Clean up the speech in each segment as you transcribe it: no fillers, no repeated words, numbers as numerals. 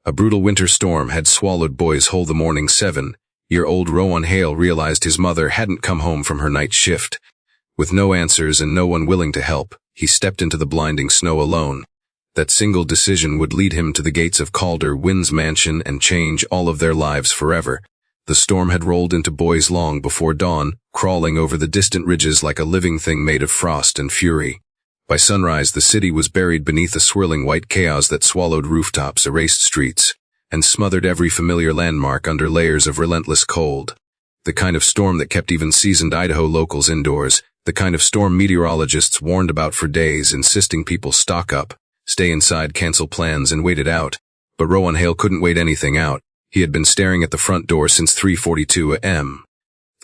A brutal winter storm had swallowed Boise whole. The morning 7-year-old Rowan Hale realized his mother hadn't come home from her night shift. With no answers and no one willing to help, he stepped into the blinding snow alone. That single decision would lead him to the gates of Calder Wynn's mansion and change all of their lives forever. The storm had rolled into Boise long before dawn, crawling over the distant ridges like a living thing made of frost and fury. By sunrise, the city was buried beneath a swirling white chaos that swallowed rooftops, erased streets, and smothered every familiar landmark under layers of relentless cold. The kind of storm that kept even seasoned Idaho locals indoors, the kind of storm meteorologists warned about for days, insisting people stock up, stay inside, cancel plans, and wait it out. But Rowan Hale couldn't wait anything out. He had been staring at the front door since 3:42 a.m.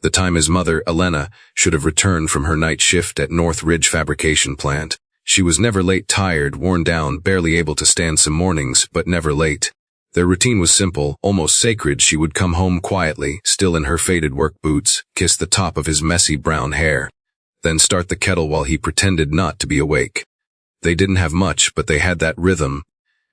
The time his mother, Elena, should have returned from her night shift at North Ridge Fabrication Plant. She was never late, tired, worn down, barely able to stand some mornings, but never late. Their routine was simple, almost sacred. She would come home quietly, still in her faded work boots, kiss the top of his messy brown hair, then start the kettle while he pretended not to be awake. They didn't have much, but they had that rhythm,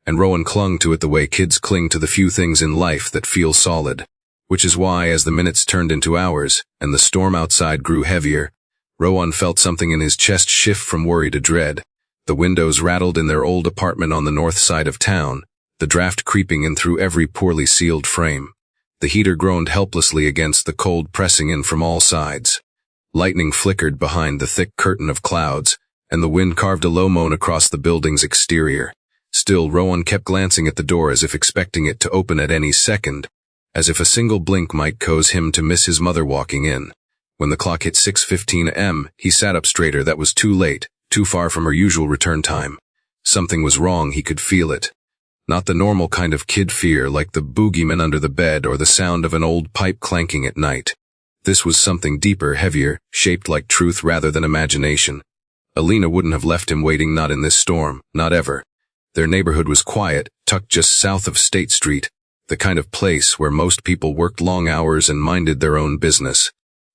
and Rowan clung to it the way kids cling to the few things in life that feel solid. Which is why, as the minutes turned into hours, and the storm outside grew heavier, Rowan felt something in his chest shift from worry to dread. The windows rattled in their old apartment on the north side of town, the draft creeping in through every poorly sealed frame. The heater groaned helplessly against the cold pressing in from all sides. Lightning flickered behind the thick curtain of clouds, and the wind carved a low moan across the building's exterior. Still, Rowan kept glancing at the door as if expecting it to open at any second, as if a single blink might cause him to miss his mother walking in. When the clock hit 6:15 a.m., he sat up straighter. That was too late, too far from her usual return time. Something was wrong, he could feel it. Not the normal kind of kid fear like the boogeyman under the bed or the sound of an old pipe clanking at night. This was something deeper, heavier, shaped like truth rather than imagination. Elena wouldn't have left him waiting, not in this storm, not ever. Their neighborhood was quiet, tucked just south of State Street, the kind of place where most people worked long hours and minded their own business.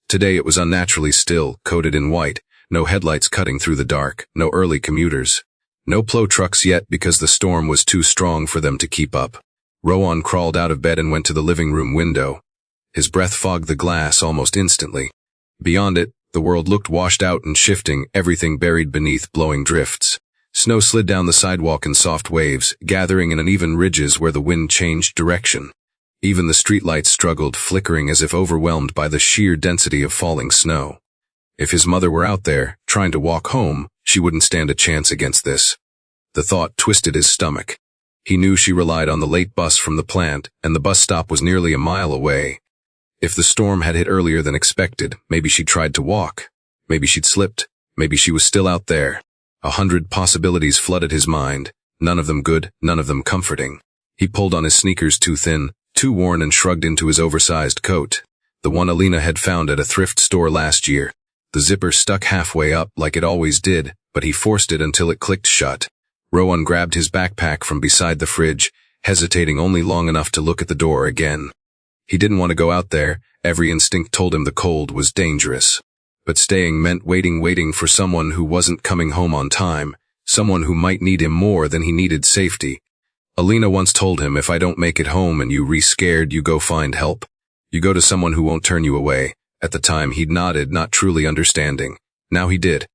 Today it was unnaturally still, coated in white, no headlights cutting through the dark, no early commuters. No plow trucks yet because the storm was too strong for them to keep up. Rowan crawled out of bed and went to the living room window. His breath fogged the glass almost instantly. Beyond it, the world looked washed out and shifting, everything buried beneath blowing drifts. Snow slid down the sidewalk in soft waves, gathering in uneven ridges where the wind changed direction. Even the streetlights struggled, flickering as if overwhelmed by the sheer density of falling snow. If his mother were out there, trying to walk home, she wouldn't stand a chance against this. The thought twisted his stomach. He knew she relied on the late bus from the plant, and the bus stop was nearly a mile away. If the storm had hit earlier than expected, maybe she'd tried to walk. Maybe she'd slipped. Maybe she was still out there. 100 possibilities flooded his mind, none of them good, none of them comforting. He pulled on his sneakers, too thin, too worn, and shrugged into his oversized coat, the one Elena had found at a thrift store last year. The zipper stuck halfway up like it always did, but he forced it until it clicked shut. Rowan grabbed his backpack from beside the fridge, hesitating only long enough to look at the door again. He didn't want to go out there. Every instinct told him the cold was dangerous. But staying meant waiting for someone who wasn't coming home on time, someone who might need him more than he needed safety. Elena once told him, if I don't make it home and you re-scared, you go find help. You go to someone who won't turn you away. At the time he'd nodded, not truly understanding. Now he did.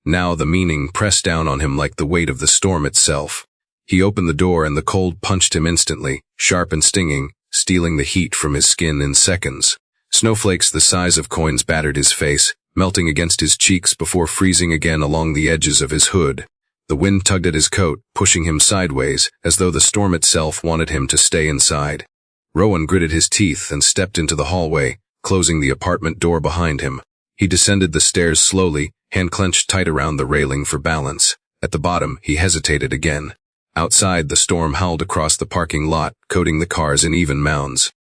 Now the meaning pressed down on him like the weight of the storm itself. He opened the door and the cold punched him instantly, sharp and stinging, stealing the heat from his skin in seconds. Snowflakes the size of coins battered his face, melting against his cheeks before freezing again along the edges of his hood. The wind tugged at his coat, pushing him sideways, as though the storm itself wanted him to stay inside. Rowan gritted his teeth and stepped into the hallway, closing the apartment door behind him. He descended the stairs slowly, hand clenched tight around the railing for balance. At the bottom, he hesitated again. Outside, the storm howled across the parking lot, coating the cars in even mounds.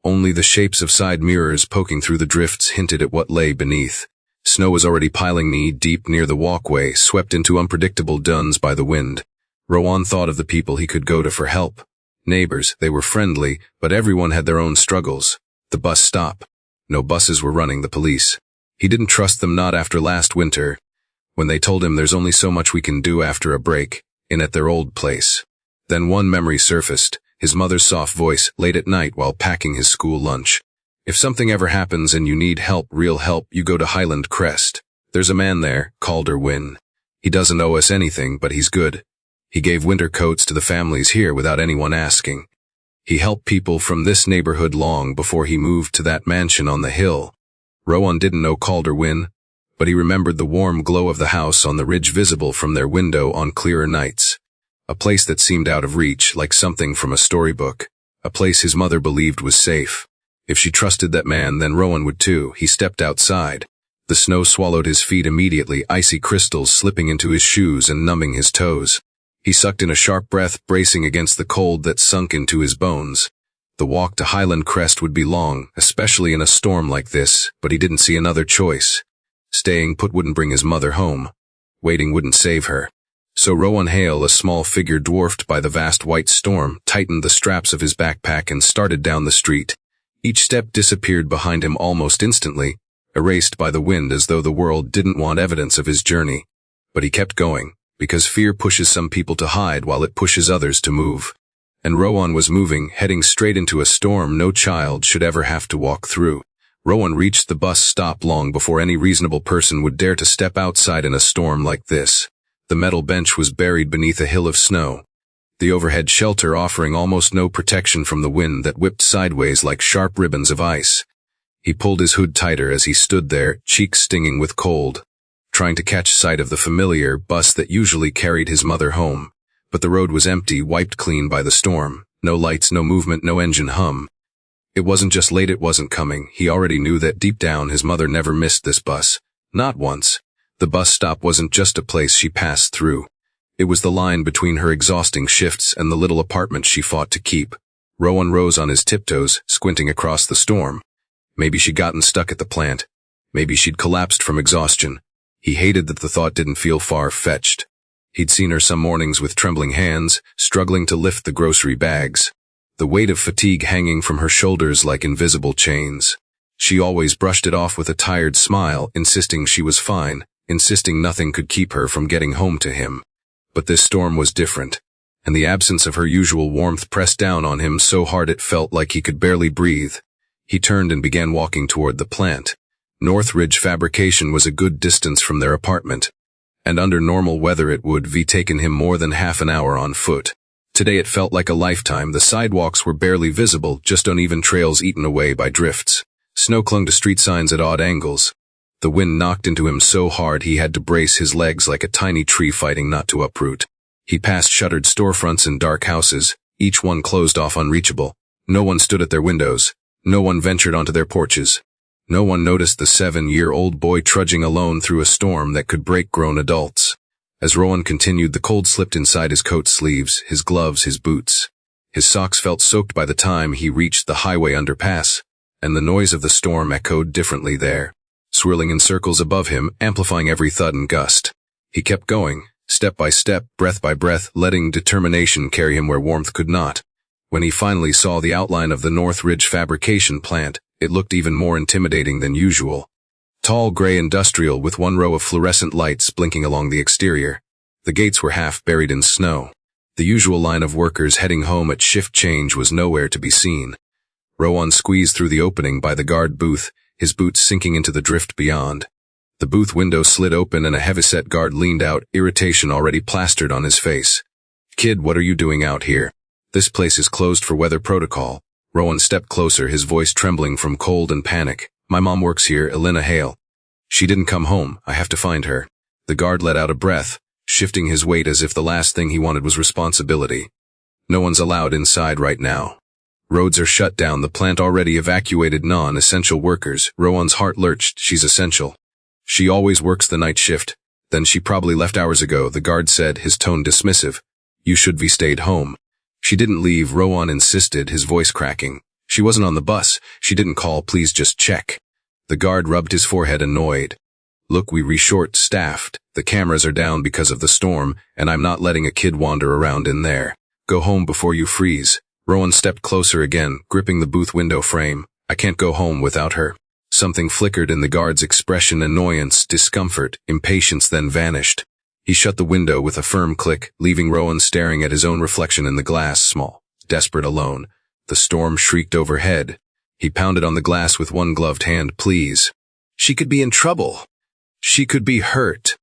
Only the shapes of side mirrors poking through the drifts hinted at what lay beneath. Snow was already piling knee-deep near the walkway, swept into unpredictable duns by the wind. Rowan thought of the people he could go to for help. Neighbors, they were friendly, but everyone had their own struggles. The bus stop. No buses were running, the police. He didn't trust them, not after last winter, when they told him there's only so much we can do after a break, in at their old place. Then one memory surfaced, his mother's soft voice, late at night while packing his school lunch. If something ever happens and you need help, real help, you go to Highland Crest. There's a man there, Calder Wynn. He doesn't owe us anything, but he's good. He gave winter coats to the families here without anyone asking. He helped people from this neighborhood long before he moved to that mansion on the hill. Rowan didn't know Calder Wynn, but he remembered the warm glow of the house on the ridge visible from their window on clearer nights. A place that seemed out of reach, like something from a storybook. A place his mother believed was safe. If she trusted that man, then Rowan would too. He stepped outside. The snow swallowed his feet immediately, icy crystals slipping into his shoes and numbing his toes. He sucked in a sharp breath, bracing against the cold that sunk into his bones. The walk to Highland Crest would be long, especially in a storm like this, but he didn't see another choice. Staying put wouldn't bring his mother home. Waiting wouldn't save her. So Rowan Hale, a small figure dwarfed by the vast white storm, tightened the straps of his backpack and started down the street. Each step disappeared behind him almost instantly, erased by the wind as though the world didn't want evidence of his journey. But he kept going, because fear pushes some people to hide while it pushes others to move. And Rowan was moving, heading straight into a storm no child should ever have to walk through. Rowan reached the bus stop long before any reasonable person would dare to step outside in a storm like this. The metal bench was buried beneath a hill of snow, the overhead shelter offering almost no protection from the wind that whipped sideways like sharp ribbons of ice. He pulled his hood tighter as he stood there, cheeks stinging with cold, trying to catch sight of the familiar bus that usually carried his mother home. But the road was empty, wiped clean by the storm. No lights, no movement, no engine hum. It wasn't just late, it wasn't coming. He already knew that deep down his mother never missed this bus. Not once. The bus stop wasn't just a place she passed through. It was the line between her exhausting shifts and the little apartment she fought to keep. Rowan rose on his tiptoes, squinting across the storm. Maybe she'd gotten stuck at the plant. Maybe she'd collapsed from exhaustion. He hated that the thought didn't feel far-fetched. He'd seen her some mornings with trembling hands, struggling to lift the grocery bags. The weight of fatigue hanging from her shoulders like invisible chains. She always brushed it off with a tired smile, insisting she was fine, insisting nothing could keep her from getting home to him. But this storm was different, and the absence of her usual warmth pressed down on him so hard it felt like he could barely breathe. He turned and began walking toward the plant. Northridge Fabrication was a good distance from their apartment, and under normal weather it would have taken him more than half an hour on foot. Today it felt like a lifetime. The sidewalks were barely visible, just uneven trails eaten away by drifts. Snow clung to street signs at odd angles. The wind knocked into him so hard he had to brace his legs like a tiny tree fighting not to uproot. He passed shuttered storefronts and dark houses, each one closed off unreachable. No one stood at their windows. No one ventured onto their porches. No one noticed the 7-year-old boy trudging alone through a storm that could break grown adults. As Rowan continued, the cold slipped inside his coat sleeves, his gloves, his boots. His socks felt soaked by the time he reached the highway underpass, and the noise of the storm echoed differently there, swirling in circles above him, amplifying every thud and gust. He kept going, step by step, breath by breath, letting determination carry him where warmth could not. When he finally saw the outline of the Northridge Fabrication plant, it looked even more intimidating than usual. Tall gray industrial with one row of fluorescent lights blinking along the exterior. The gates were half buried in snow. The usual line of workers heading home at shift change was nowhere to be seen. Rowan squeezed through the opening by the guard booth, his boots sinking into the drift beyond. The booth window slid open and a heavyset guard leaned out, irritation already plastered on his face. "Kid, what are you doing out here? This place is closed for weather protocol." Rowan stepped closer, his voice trembling from cold and panic. "My mom works here, Elena Hale. She didn't come home. I have to find her." The guard let out a breath, shifting his weight as if the last thing he wanted was responsibility. "No one's allowed inside right now. Roads are shut down. The plant already evacuated non-essential workers." Rowan's heart lurched. "She's essential. She always works the night shift. Then she probably left hours ago," the guard said, his tone dismissive. "You should be stayed home." "She didn't leave," Rowan insisted, his voice cracking. "She wasn't on the bus. She didn't call. Please just check." The guard rubbed his forehead, annoyed. "Look, we re-short-staffed. The cameras are down because of the storm, and I'm not letting a kid wander around in there. Go home before you freeze." Rowan stepped closer again, gripping the booth window frame. "I can't go home without her." Something flickered in the guard's expression, annoyance, discomfort, impatience, then vanished. He shut the window with a firm click, leaving Rowan staring at his own reflection in the glass, small, desperate alone. The storm shrieked overhead. He pounded on the glass with one gloved hand. Please. She could be in trouble. She could be hurt.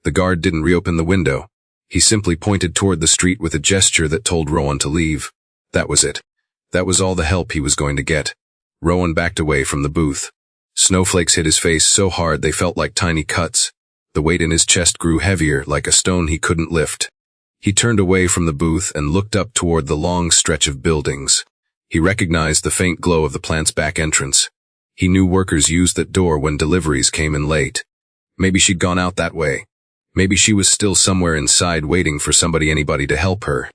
The guard didn't reopen the window. He simply pointed toward the street with a gesture that told Rowan to leave. That was it. That was all the help he was going to get. Rowan backed away from the booth. Snowflakes hit his face so hard they felt like tiny cuts. The weight in his chest grew heavier, like a stone he couldn't lift. He turned away from the booth and looked up toward the long stretch of buildings. He recognized the faint glow of the plant's back entrance. He knew workers used that door when deliveries came in late. Maybe she'd gone out that way. Maybe she was still somewhere inside waiting for anybody to help her.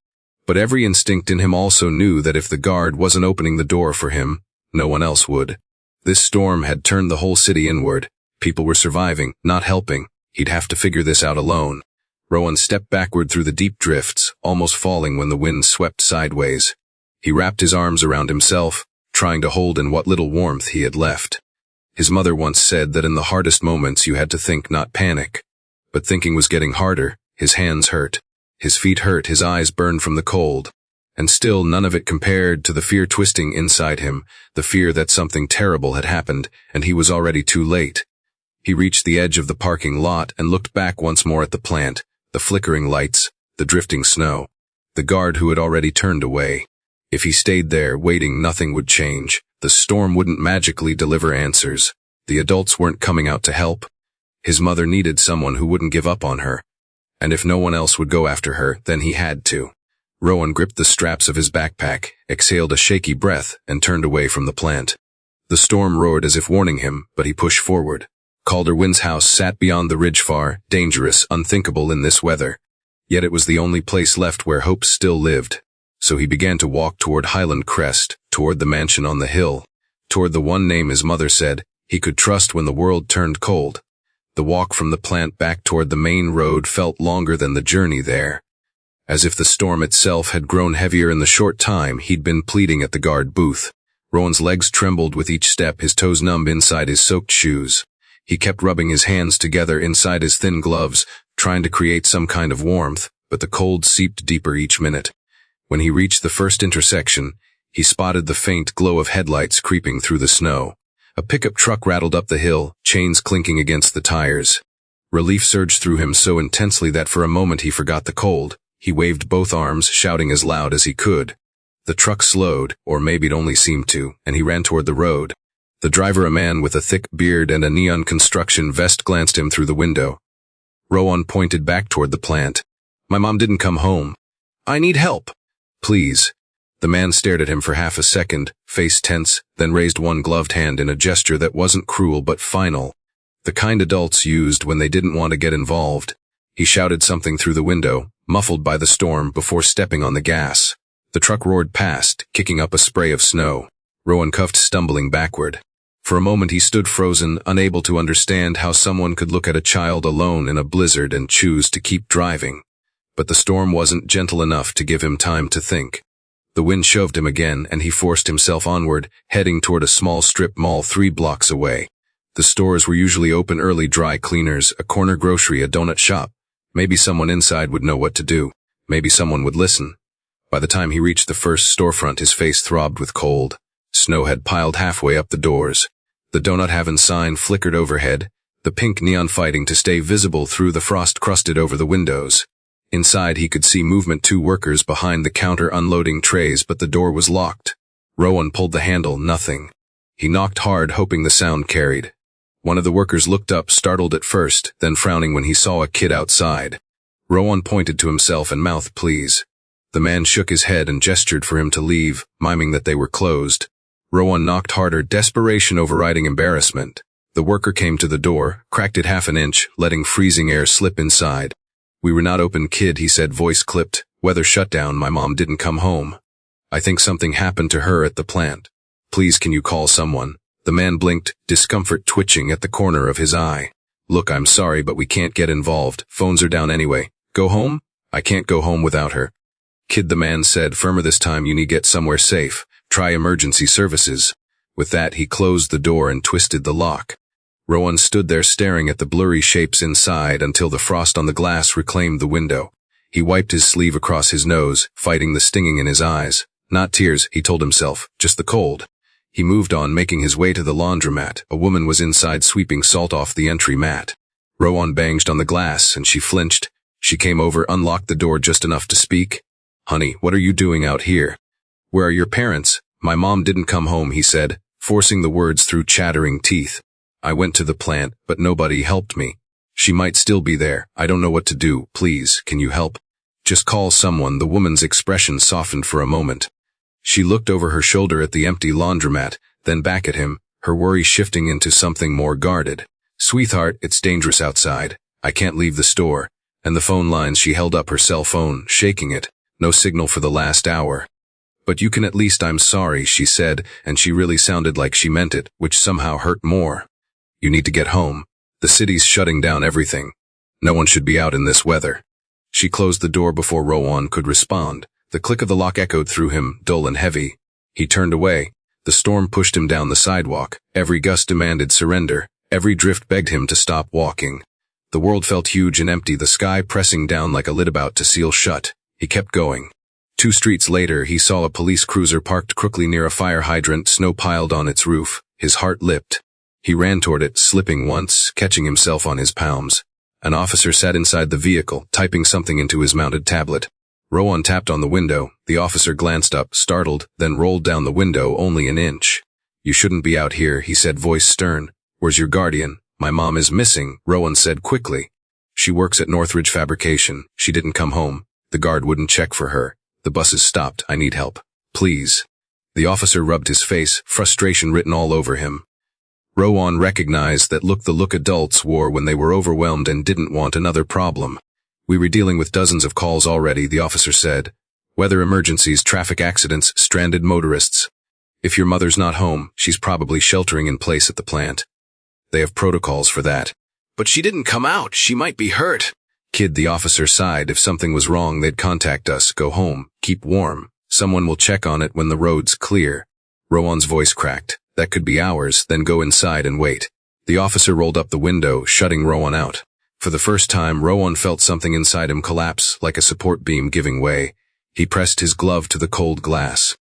But every instinct in him also knew that if the guard wasn't opening the door for him, no one else would. This storm had turned the whole city inward. People were surviving, not helping. He'd have to figure this out alone. Rowan stepped backward through the deep drifts, almost falling when the wind swept sideways. He wrapped his arms around himself, trying to hold in what little warmth he had left. His mother once said that in the hardest moments you had to think, not panic. But thinking was getting harder. His hands hurt. His feet hurt, his eyes burned from the cold. And still none of it compared to the fear twisting inside him, the fear that something terrible had happened, and he was already too late. He reached the edge of the parking lot and looked back once more at the plant, the flickering lights, the drifting snow, the guard who had already turned away. If he stayed there, waiting, nothing would change. The storm wouldn't magically deliver answers. The adults weren't coming out to help. His mother needed someone who wouldn't give up on her. And if no one else would go after her, then he had to. Rowan gripped the straps of his backpack, exhaled a shaky breath, and turned away from the plant. The storm roared as if warning him, but he pushed forward. Calder Wynn's house sat beyond the ridge far, dangerous, unthinkable in this weather. Yet it was the only place left where hope still lived. So he began to walk toward Highland Crest, toward the mansion on the hill, toward the one name his mother said he could trust when the world turned cold. The walk from the plant back toward the main road felt longer than the journey there. As if the storm itself had grown heavier in the short time he'd been pleading at the guard booth. Rowan's legs trembled with each step, his toes numb inside his soaked shoes. He kept rubbing his hands together inside his thin gloves, trying to create some kind of warmth, but the cold seeped deeper each minute. When he reached the first intersection, he spotted the faint glow of headlights creeping through the snow. A pickup truck rattled up the hill, chains clinking against the tires. Relief surged through him so intensely that for a moment he forgot the cold. He waved both arms, shouting as loud as he could. The truck slowed, or maybe it only seemed to, and he ran toward the road. The driver, a man with a thick beard and a neon construction vest, glanced him through the window. Rowan pointed back toward the plant. "My mom didn't come home. I need help. Please." The man stared at him for half a second, face tense, then raised one gloved hand in a gesture that wasn't cruel but final. The kind adults used when they didn't want to get involved. He shouted something through the window, muffled by the storm, before stepping on the gas. The truck roared past, kicking up a spray of snow. Rowan cuffed, stumbling backward. For a moment he stood frozen, unable to understand how someone could look at a child alone in a blizzard and choose to keep driving. But the storm wasn't gentle enough to give him time to think. The wind shoved him again, and he forced himself onward, heading toward a small strip mall 3 blocks away. The stores were usually open early: dry cleaners, a corner grocery, a donut shop. Maybe someone inside would know what to do. Maybe someone would listen. By the time he reached the first storefront, his face throbbed with cold. Snow had piled halfway up the doors. The Donut Haven sign flickered overhead, the pink neon fighting to stay visible through the frost crusted over the windows. Inside he could see movement: 2 workers behind the counter unloading trays, but the door was locked. Rowan pulled the handle, nothing. He knocked hard, hoping the sound carried. One of the workers looked up, startled at first, then frowning when he saw a kid outside. Rowan pointed to himself and mouthed, "Please." The man shook his head and gestured for him to leave, miming that they were closed. Rowan knocked harder, desperation overriding embarrassment. The worker came to the door, cracked it half an inch, letting freezing air slip inside. "We were not open, kid," he said, voice clipped. "Weather shut down. My mom didn't come home. I think something happened to her at the plant. Please, can you call someone?" The man blinked, discomfort twitching at the corner of his eye. "Look, I'm sorry, but we can't get involved. Phones are down anyway. Go home? I can't go home without her." "Kid," the man said, firmer this time, "you need to get somewhere safe. Try emergency services." With that, he closed the door and twisted the lock. Rowan stood there staring at the blurry shapes inside until the frost on the glass reclaimed the window. He wiped his sleeve across his nose, fighting the stinging in his eyes. Not tears, he told himself, just the cold. He moved on, making his way to the laundromat. A woman was inside sweeping salt off the entry mat. Rowan banged on the glass, and she flinched. She came over, unlocked the door just enough to speak. "Honey, what are you doing out here?" "Where are your parents?" "My mom didn't come home," he said, forcing the words through chattering teeth. "I went to the plant, but nobody helped me. She might still be there. I don't know what to do. Please, can you help?" "Just call someone." The woman's expression softened for a moment. She looked over her shoulder at the empty laundromat, then back at him, her worry shifting into something more guarded. "Sweetheart, it's dangerous outside. I can't leave the store." And the phone lines, she held up her cell phone, shaking it. No signal for the last hour. "But you can at least." "I'm sorry," she said, and she really sounded like she meant it, which somehow hurt more. "You need to get home. The city's shutting down everything. No one should be out in this weather." She closed the door before Rowan could respond. The click of the lock echoed through him, dull and heavy. He turned away. The storm pushed him down the sidewalk. Every gust demanded surrender. Every drift begged him to stop walking. The world felt huge and empty, the sky pressing down like a lid about to seal shut. He kept going. 2 streets later, he saw a police cruiser parked crookily near a fire hydrant, snow piled on its roof. His heart leapt. He ran toward it, slipping once, catching himself on his palms. An officer sat inside the vehicle, typing something into his mounted tablet. Rowan tapped on the window. The officer glanced up, startled, then rolled down the window only an inch. "You shouldn't be out here," he said, voice stern. "Where's your guardian?" "My mom is missing," Rowan said quickly. "She works at Northridge Fabrication. She didn't come home. The guard wouldn't check for her. The buses stopped. I need help. Please." The officer rubbed his face, frustration written all over him. Rowan recognized that look, the look adults wore when they were overwhelmed and didn't want another problem. "We were dealing with dozens of calls already," the officer said. "Weather emergencies, traffic accidents, stranded motorists. If your mother's not home, she's probably sheltering in place at the plant. They have protocols for that." "But she didn't come out. She might be hurt." "Kid," the officer sighed, "if something was wrong, they'd contact us. Go home. Keep warm. Someone will check on it when the road's clear." Rowan's voice cracked. "That could be hours, then go inside and wait." The officer rolled up the window, shutting Rowan out. For the first time, Rowan felt something inside him collapse, like a support beam giving way. He pressed his glove to the cold glass.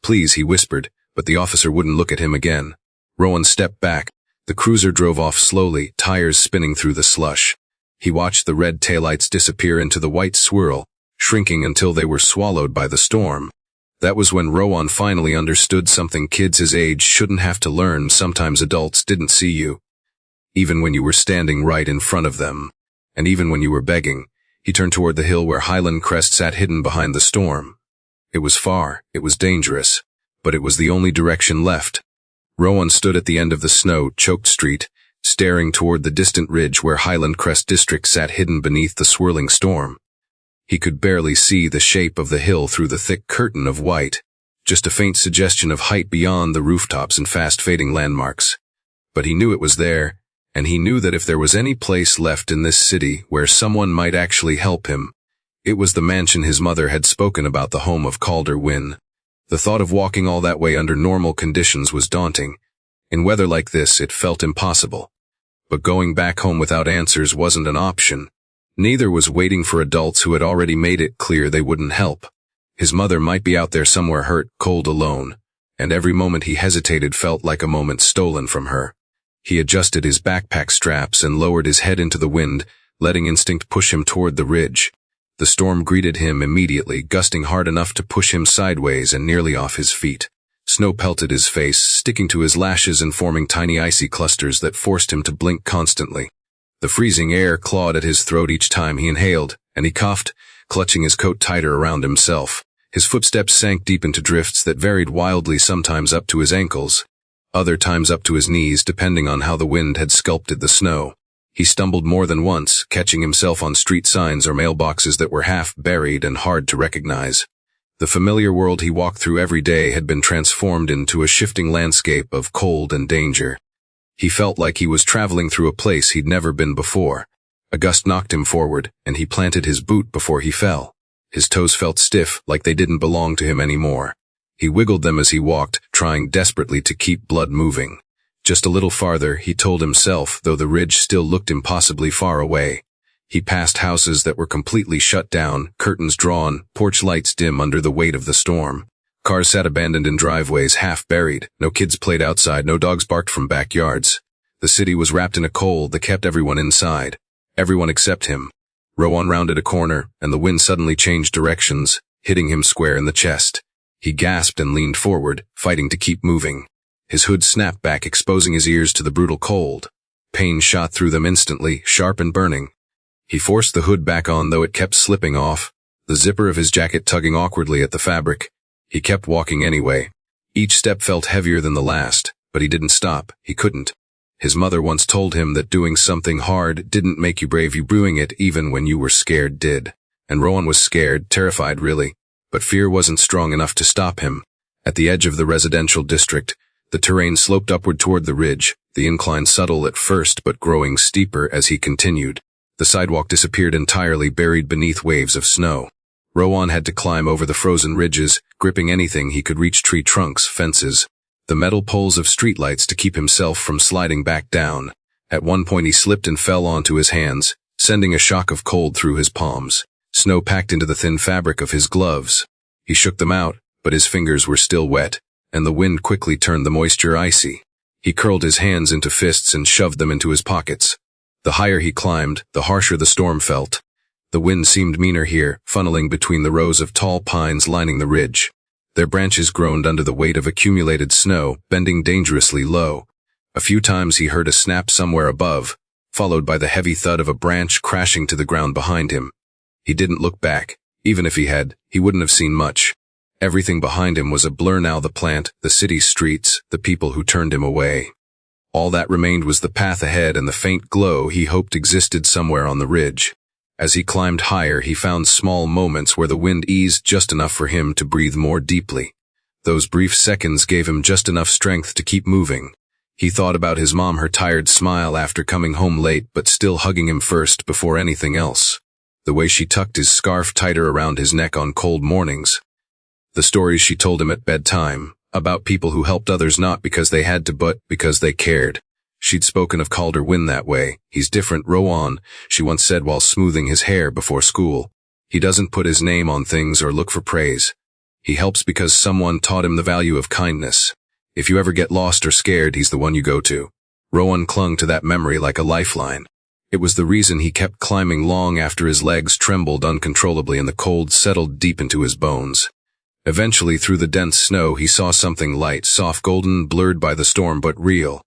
"Please," he whispered, but the officer wouldn't look at him again. Rowan stepped back. The cruiser drove off slowly, tires spinning through the slush. He watched the red taillights disappear into the white swirl, shrinking until they were swallowed by the storm. That was when Rowan finally understood something kids his age shouldn't have to learn. Sometimes adults didn't see you. Even when you were standing right in front of them. And even when you were begging. He turned toward the hill where Highland Crest sat hidden behind the storm. It was far, it was dangerous, but it was the only direction left. Rowan stood at the end of the snow-choked street, staring toward the distant ridge where Highland Crest District sat hidden beneath the swirling storm. He could barely see the shape of the hill through the thick curtain of white, just a faint suggestion of height beyond the rooftops and fast-fading landmarks. But he knew it was there, and he knew that if there was any place left in this city where someone might actually help him, it was the mansion his mother had spoken about, the home of Calder Wynn. The thought of walking all that way under normal conditions was daunting. In weather like this, it felt impossible. But going back home without answers wasn't an option. Neither was waiting for adults who had already made it clear they wouldn't help. His mother might be out there somewhere hurt, cold, alone, and every moment he hesitated felt like a moment stolen from her. He adjusted his backpack straps and lowered his head into the wind, letting instinct push him toward the ridge. The storm greeted him immediately, gusting hard enough to push him sideways and nearly off his feet. Snow pelted his face, sticking to his lashes and forming tiny icy clusters that forced him to blink constantly. The freezing air clawed at his throat each time he inhaled, and he coughed, clutching his coat tighter around himself. His footsteps sank deep into drifts that varied wildly, sometimes up to his ankles, other times up to his knees, depending on how the wind had sculpted the snow. He stumbled more than once, catching himself on street signs or mailboxes that were half buried and hard to recognize. The familiar world he walked through every day had been transformed into a shifting landscape of cold and danger. He felt like he was traveling through a place he'd never been before. A gust knocked him forward, and he planted his boot before he fell. His toes felt stiff, like they didn't belong to him anymore. He wiggled them as he walked, trying desperately to keep blood moving. Just a little farther, he told himself, though the ridge still looked impossibly far away. He passed houses that were completely shut down, curtains drawn, porch lights dim under the weight of the storm. Cars sat abandoned in driveways, half buried. No kids played outside, no dogs barked from backyards. The city was wrapped in a cold that kept everyone inside. Everyone except him. Rowan rounded a corner, and the wind suddenly changed directions, hitting him square in the chest. He gasped and leaned forward, fighting to keep moving. His hood snapped back, exposing his ears to the brutal cold. Pain shot through them instantly, sharp and burning. He forced the hood back on, though it kept slipping off, the zipper of his jacket tugging awkwardly at the fabric. He kept walking anyway. Each step felt heavier than the last, but he didn't stop. He couldn't. His mother once told him that doing something hard didn't make you brave, doing it even when you were scared did. And Rowan was scared, terrified really, but fear wasn't strong enough to stop him. At the edge of the residential district, the terrain sloped upward toward the ridge, the incline subtle at first but growing steeper as he continued. The sidewalk disappeared entirely, buried beneath waves of snow. Rowan had to climb over the frozen ridges, gripping anything he could reach: tree trunks, fences, the metal poles of streetlights to keep himself from sliding back down. At one point he slipped and fell onto his hands, sending a shock of cold through his palms. Snow packed into the thin fabric of his gloves. He shook them out, but his fingers were still wet, and the wind quickly turned the moisture icy. He curled his hands into fists and shoved them into his pockets. The higher he climbed, the harsher the storm felt. The wind seemed meaner here, funneling between the rows of tall pines lining the ridge. Their branches groaned under the weight of accumulated snow, bending dangerously low. A few times he heard a snap somewhere above, followed by the heavy thud of a branch crashing to the ground behind him. He didn't look back. Even if he had, he wouldn't have seen much. Everything behind him was a blur now: the plant, the city's streets, the people who turned him away. All that remained was the path ahead and the faint glow he hoped existed somewhere on the ridge. As he climbed higher, he found small moments where the wind eased just enough for him to breathe more deeply. Those brief seconds gave him just enough strength to keep moving. He thought about his mom, her tired smile after coming home late but still hugging him first before anything else. The way she tucked his scarf tighter around his neck on cold mornings. The stories she told him at bedtime, about people who helped others not because they had to but because they cared. She'd spoken of Calder Wynn that way. "He's different, Rowan," she once said while smoothing his hair before school. "He doesn't put his name on things or look for praise. He helps because someone taught him the value of kindness. If you ever get lost or scared, he's the one you go to." Rowan clung to that memory like a lifeline. It was the reason he kept climbing long after his legs trembled uncontrollably and the cold settled deep into his bones. Eventually, through the dense snow, he saw something light, soft, golden, blurred by the storm but real.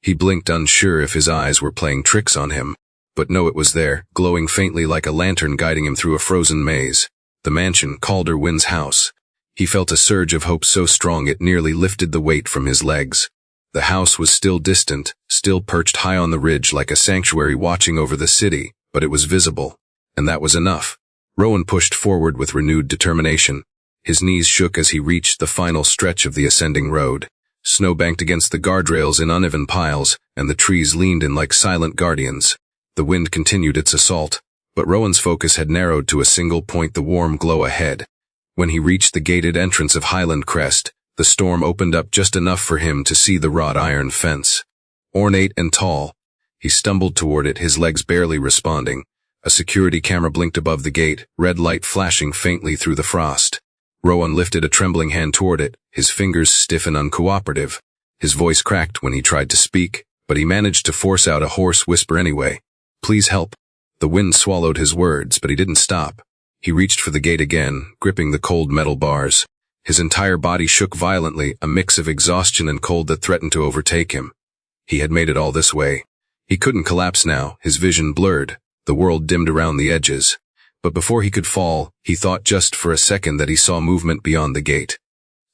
He blinked, unsure if his eyes were playing tricks on him. But no, it was there, glowing faintly like a lantern guiding him through a frozen maze. The mansion, Calder Wynn's house. He felt a surge of hope so strong it nearly lifted the weight from his legs. The house was still distant, still perched high on the ridge like a sanctuary watching over the city, but it was visible. And that was enough. Rowan pushed forward with renewed determination. His knees shook as he reached the final stretch of the ascending road. Snow banked against the guardrails in uneven piles, and the trees leaned in like silent guardians. The wind continued its assault, but Rowan's focus had narrowed to a single point: the warm glow ahead. When he reached the gated entrance of Highland Crest, the storm opened up just enough for him to see the wrought iron fence. Ornate and tall, he stumbled toward it, his legs barely responding. A security camera blinked above the gate, red light flashing faintly through the frost. Rowan lifted a trembling hand toward it, his fingers stiff and uncooperative. His voice cracked when he tried to speak, but he managed to force out a hoarse whisper anyway. "Please help." The wind swallowed his words, but he didn't stop. He reached for the gate again, gripping the cold metal bars. His entire body shook violently, a mix of exhaustion and cold that threatened to overtake him. He had made it all this way. He couldn't collapse now, his vision blurred, the world dimmed around the edges. But before he could fall, he thought just for a second that he saw movement beyond the gate.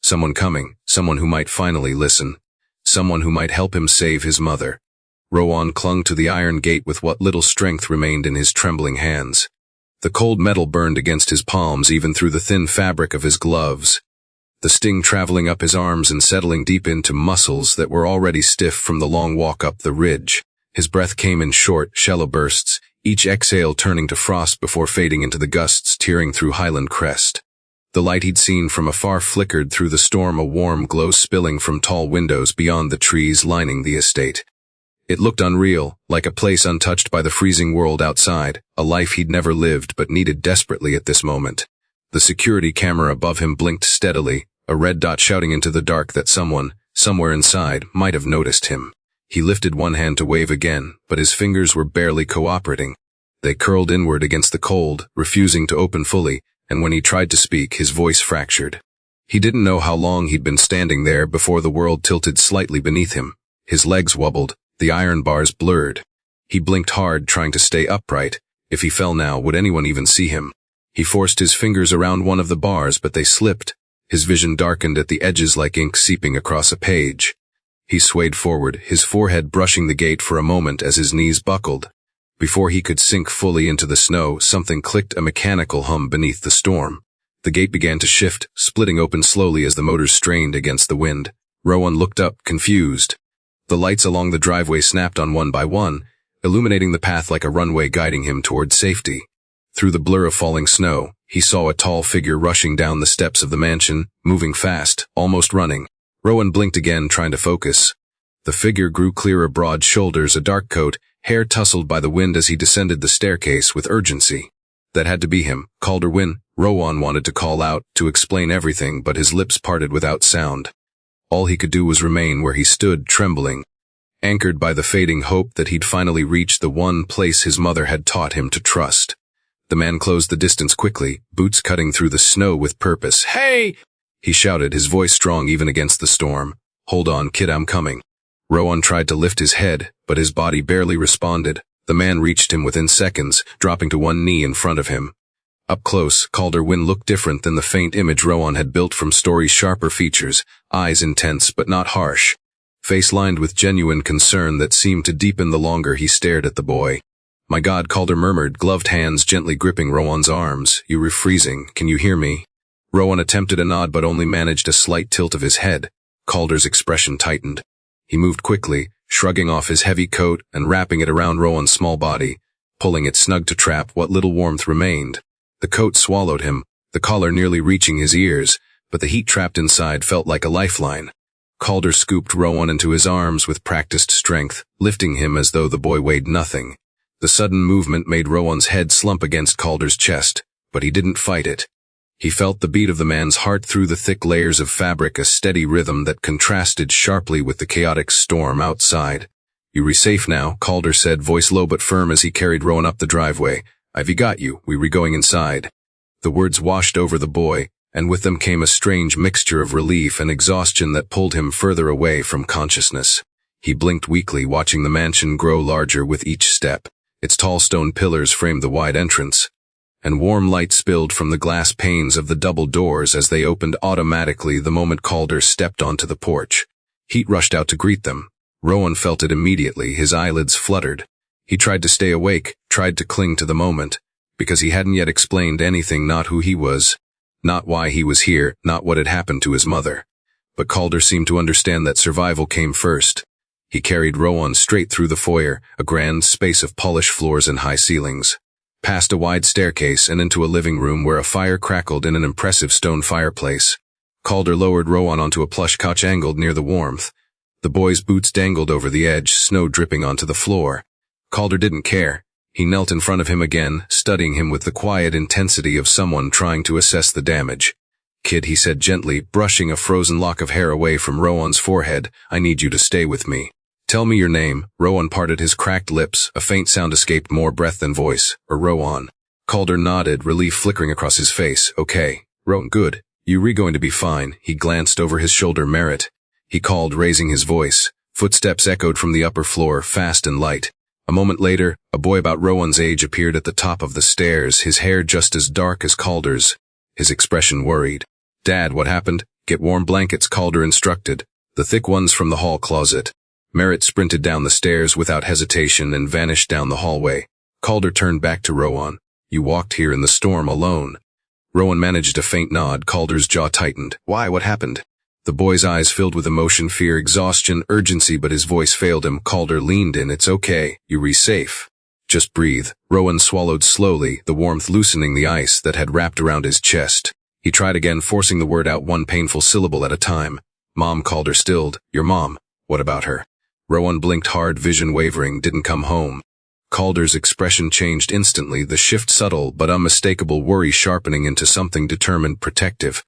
Someone coming, someone who might finally listen. Someone who might help him save his mother. Rowan clung to the iron gate with what little strength remained in his trembling hands. The cold metal burned against his palms, even through the thin fabric of his gloves. The sting traveling up his arms and settling deep into muscles that were already stiff from the long walk up the ridge. His breath came in short, shallow bursts, each exhale turning to frost before fading into the gusts tearing through Highland Crest. The light he'd seen from afar flickered through the storm, a warm glow spilling from tall windows beyond the trees lining the estate. It looked unreal, like a place untouched by the freezing world outside, a life he'd never lived but needed desperately at this moment. The security camera above him blinked steadily, a red dot shouting into the dark that someone, somewhere inside, might have noticed him. He lifted one hand to wave again, but his fingers were barely cooperating. They curled inward against the cold, refusing to open fully, and when he tried to speak, his voice fractured. He didn't know how long he'd been standing there before the world tilted slightly beneath him. His legs wobbled, the iron bars blurred. He blinked hard, trying to stay upright. If he fell now, would anyone even see him? He forced his fingers around one of the bars, but they slipped. His vision darkened at the edges like ink seeping across a page. He swayed forward, his forehead brushing the gate for a moment as his knees buckled. Before he could sink fully into the snow, something clicked, a mechanical hum beneath the storm. The gate began to shift, splitting open slowly as the motors strained against the wind. Rowan looked up, confused. The lights along the driveway snapped on one by one, illuminating the path like a runway guiding him toward safety. Through the blur of falling snow, he saw a tall figure rushing down the steps of the mansion, moving fast, almost running. Rowan blinked again, trying to focus. The figure grew clearer, broad shoulders, a dark coat, hair tousled by the wind as he descended the staircase with urgency. That had to be him, Calder Wynn. Rowan wanted to call out, to explain everything, but his lips parted without sound. All he could do was remain where he stood, trembling, anchored by the fading hope that he'd finally reached the one place his mother had taught him to trust. The man closed the distance quickly, boots cutting through the snow with purpose. "Hey!" he shouted, his voice strong even against the storm. "Hold on, kid, I'm coming." Rowan tried to lift his head, but his body barely responded. The man reached him within seconds, dropping to one knee in front of him. Up close, Calder Wynn looked different than the faint image Rowan had built from Story's sharper features, eyes intense but not harsh, face lined with genuine concern that seemed to deepen the longer he stared at the boy. "My God," Calder murmured, gloved hands gently gripping Rowan's arms. "You're freezing. Can you hear me?" Rowan attempted a nod but only managed a slight tilt of his head. Calder's expression tightened. He moved quickly, shrugging off his heavy coat and wrapping it around Rowan's small body, pulling it snug to trap what little warmth remained. The coat swallowed him, the collar nearly reaching his ears, but the heat trapped inside felt like a lifeline. Calder scooped Rowan into his arms with practiced strength, lifting him as though the boy weighed nothing. The sudden movement made Rowan's head slump against Calder's chest, but he didn't fight it. He felt the beat of the man's heart through the thick layers of fabric, a steady rhythm that contrasted sharply with the chaotic storm outside. "You're safe now," Calder said, voice low but firm as he carried Rowan up the driveway. "I've got you. We're going inside." The words washed over the boy, and with them came a strange mixture of relief and exhaustion that pulled him further away from consciousness. He blinked weakly, watching the mansion grow larger with each step. Its tall stone pillars framed the wide entrance, and warm light spilled from the glass panes of the double doors as they opened automatically the moment Calder stepped onto the porch. Heat rushed out to greet them. Rowan felt it immediately, his eyelids fluttered. He tried to stay awake, tried to cling to the moment, because he hadn't yet explained anything, not who he was, not why he was here, not what had happened to his mother. But Calder seemed to understand that survival came first. He carried Rowan straight through the foyer, a grand space of polished floors and high ceilings, past a wide staircase and into a living room where a fire crackled in an impressive stone fireplace. Calder lowered Rowan onto a plush couch angled near the warmth. The boy's boots dangled over the edge, snow dripping onto the floor. Calder didn't care. He knelt in front of him again, studying him with the quiet intensity of someone trying to assess the damage. "Kid," he said gently, brushing a frozen lock of hair away from Rowan's forehead, "I need you to stay with me. Tell me your name." Rowan parted his cracked lips, a faint sound escaped, more breath than voice. "Or Rowan." Calder nodded, relief flickering across his face. "Okay. Rowan, good. You're going to be fine." He glanced over his shoulder. "Merritt," he called, raising his voice. Footsteps echoed from the upper floor, fast and light. A moment later, a boy about Rowan's age appeared at the top of the stairs, his hair just as dark as Calder's, his expression worried. "Dad, what happened?" "Get warm blankets," Calder instructed. "The thick ones from the hall closet." Merritt sprinted down the stairs without hesitation and vanished down the hallway. Calder turned back to Rowan. "You walked here in the storm alone." Rowan managed a faint nod. Calder's jaw tightened. "Why? What happened?" The boy's eyes filled with emotion, fear, exhaustion, urgency, but his voice failed him. Calder leaned in. "It's okay. You're safe. Just breathe." Rowan swallowed slowly, the warmth loosening the ice that had wrapped around his chest. He tried again, forcing the word out one painful syllable at a time. "Mom," Calder stilled. "Your mom. What about her?" Rowan blinked hard, vision wavering. "Didn't come home." Calder's expression changed instantly, the shift subtle but unmistakable, worry sharpening into something determined, protective.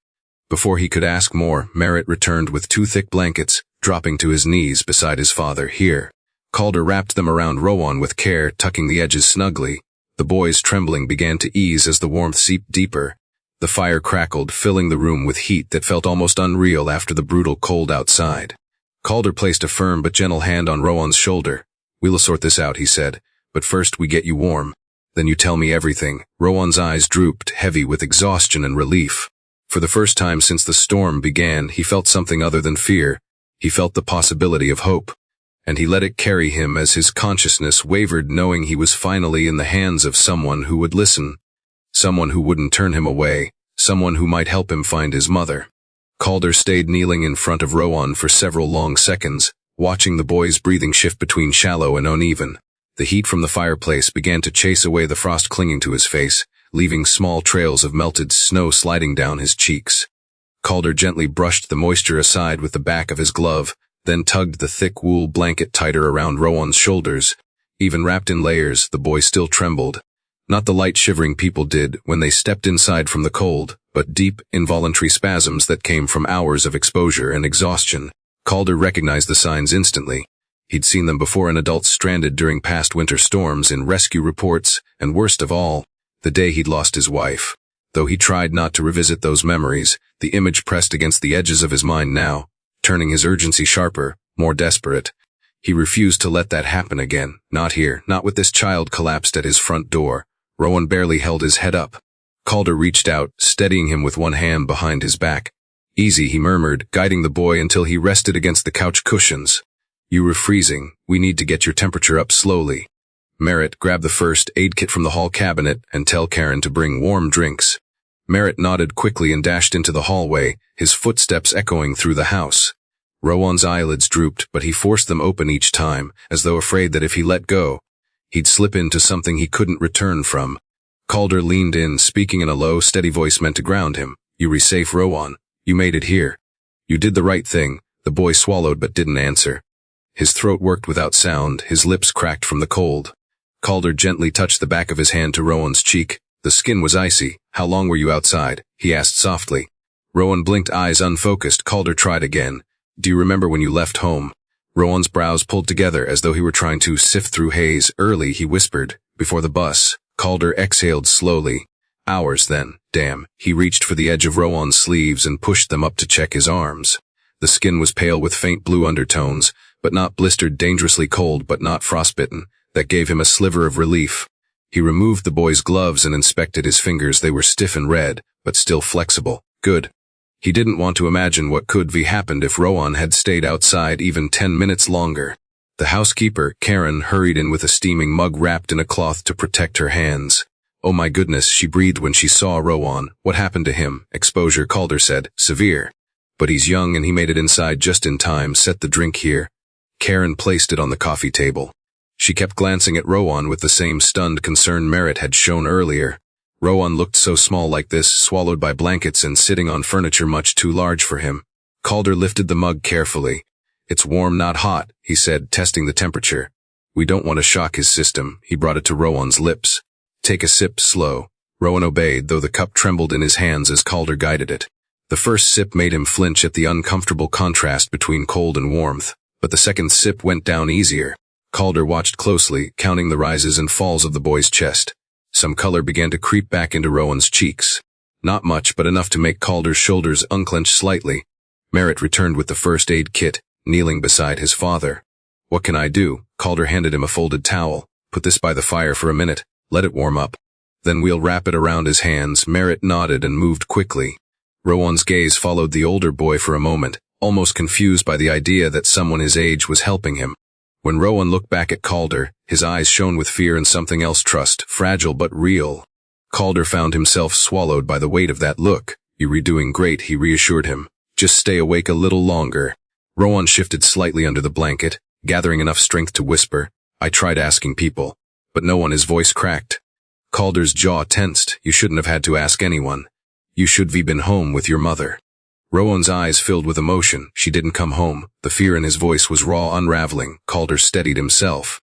Before he could ask more, Merritt returned with 2 thick blankets, dropping to his knees beside his father. Here. Calder wrapped them around Rowan with care, tucking the edges snugly. The boy's trembling began to ease as the warmth seeped deeper. The fire crackled, filling the room with heat that felt almost unreal after the brutal cold outside. Calder placed a firm but gentle hand on Rowan's shoulder. "We'll sort this out," he said. "But first we get you warm. Then you tell me everything." Rowan's eyes drooped, heavy with exhaustion and relief. For the first time since the storm began, he felt something other than fear. He felt the possibility of hope. And he let it carry him as his consciousness wavered, knowing he was finally in the hands of someone who would listen. Someone who wouldn't turn him away. Someone who might help him find his mother. Calder stayed kneeling in front of Rowan for several long seconds, watching the boy's breathing shift between shallow and uneven. The heat from the fireplace began to chase away the frost clinging to his face, leaving small trails of melted snow sliding down his cheeks. Calder gently brushed the moisture aside with the back of his glove, then tugged the thick wool blanket tighter around Rowan's shoulders. Even wrapped in layers, the boy still trembled. Not the light shivering people did when they stepped inside from the cold, but deep, involuntary spasms that came from hours of exposure and exhaustion. Calder recognized the signs instantly. He'd seen them before in adults stranded during past winter storms, in rescue reports, and worst of all, the day he'd lost his wife. Though he tried not to revisit those memories, the image pressed against the edges of his mind now, turning his urgency sharper, more desperate. He refused to let that happen again. Not here, not with this child collapsed at his front door. Rowan barely held his head up. Calder reached out, steadying him with one hand behind his back. "Easy," he murmured, guiding the boy until he rested against the couch cushions. "You were freezing. We need to get your temperature up slowly." Merritt, grab the first aid kit from the hall cabinet and tell Karen to bring warm drinks. Merritt nodded quickly and dashed into the hallway, his footsteps echoing through the house. Rowan's eyelids drooped, but he forced them open each time, as though afraid that if he let go, he'd slip into something he couldn't return from. Calder leaned in, speaking in a low, steady voice meant to ground him. "You were safe, Rowan. You made it here. You did the right thing." The boy swallowed but didn't answer. His throat worked without sound, his lips cracked from the cold. Calder gently touched the back of his hand to Rowan's cheek. The skin was icy. "How long were you outside?" he asked softly. Rowan blinked, eyes unfocused. Calder tried again. "Do you remember when you left home?" Rowan's brows pulled together as though he were trying to sift through haze. "Early," he whispered. "Before the bus." Calder exhaled slowly. "Hours then. Damn." He reached for the edge of Rowan's sleeves and pushed them up to check his arms. The skin was pale with faint blue undertones, but not blistered, dangerously cold but not frostbitten. That gave him a sliver of relief. He removed the boy's gloves and inspected his fingers. They were stiff and red, but still flexible. Good. He didn't want to imagine what could have happened if Rowan had stayed outside even 10 minutes longer. The housekeeper, Karen, hurried in with a steaming mug wrapped in a cloth to protect her hands. "Oh my goodness," she breathed when she saw Rowan. "What happened to him?" "Exposure," Calder said. "Severe. But he's young and he made it inside just in time. Set the drink here." Karen placed it on the coffee table. She kept glancing at Rowan with the same stunned concern Merritt had shown earlier. Rowan looked so small like this, swallowed by blankets and sitting on furniture much too large for him. Calder lifted the mug carefully. "It's warm, not hot," he said, testing the temperature. "We don't want to shock his system." He brought it to Rowan's lips. "Take a sip, slow." Rowan obeyed, though the cup trembled in his hands as Calder guided it. The first sip made him flinch at the uncomfortable contrast between cold and warmth, but the second sip went down easier. Calder watched closely, counting the rises and falls of the boy's chest. Some color began to creep back into Rowan's cheeks. Not much, but enough to make Calder's shoulders unclench slightly. Merritt returned with the first aid kit, kneeling beside his father. "What can I do?" Calder handed him a folded towel. "Put this by the fire for a minute. Let it warm up. Then we'll wrap it around his hands." Merritt nodded and moved quickly. Rowan's gaze followed the older boy for a moment, almost confused by the idea that someone his age was helping him. When Rowan looked back at Calder, his eyes shone with fear and something else, trust, fragile but real. Calder found himself swallowed by the weight of that look. "You're doing great," he reassured him. "Just stay awake a little longer." Rowan shifted slightly under the blanket, gathering enough strength to whisper, "I tried asking people, but no one." His voice cracked. Calder's jaw tensed. "You shouldn't have had to ask anyone. You should have been home with your mother." Rowan's eyes filled with emotion. "She didn't come home." The fear in his voice was raw, unraveling. Calder steadied himself.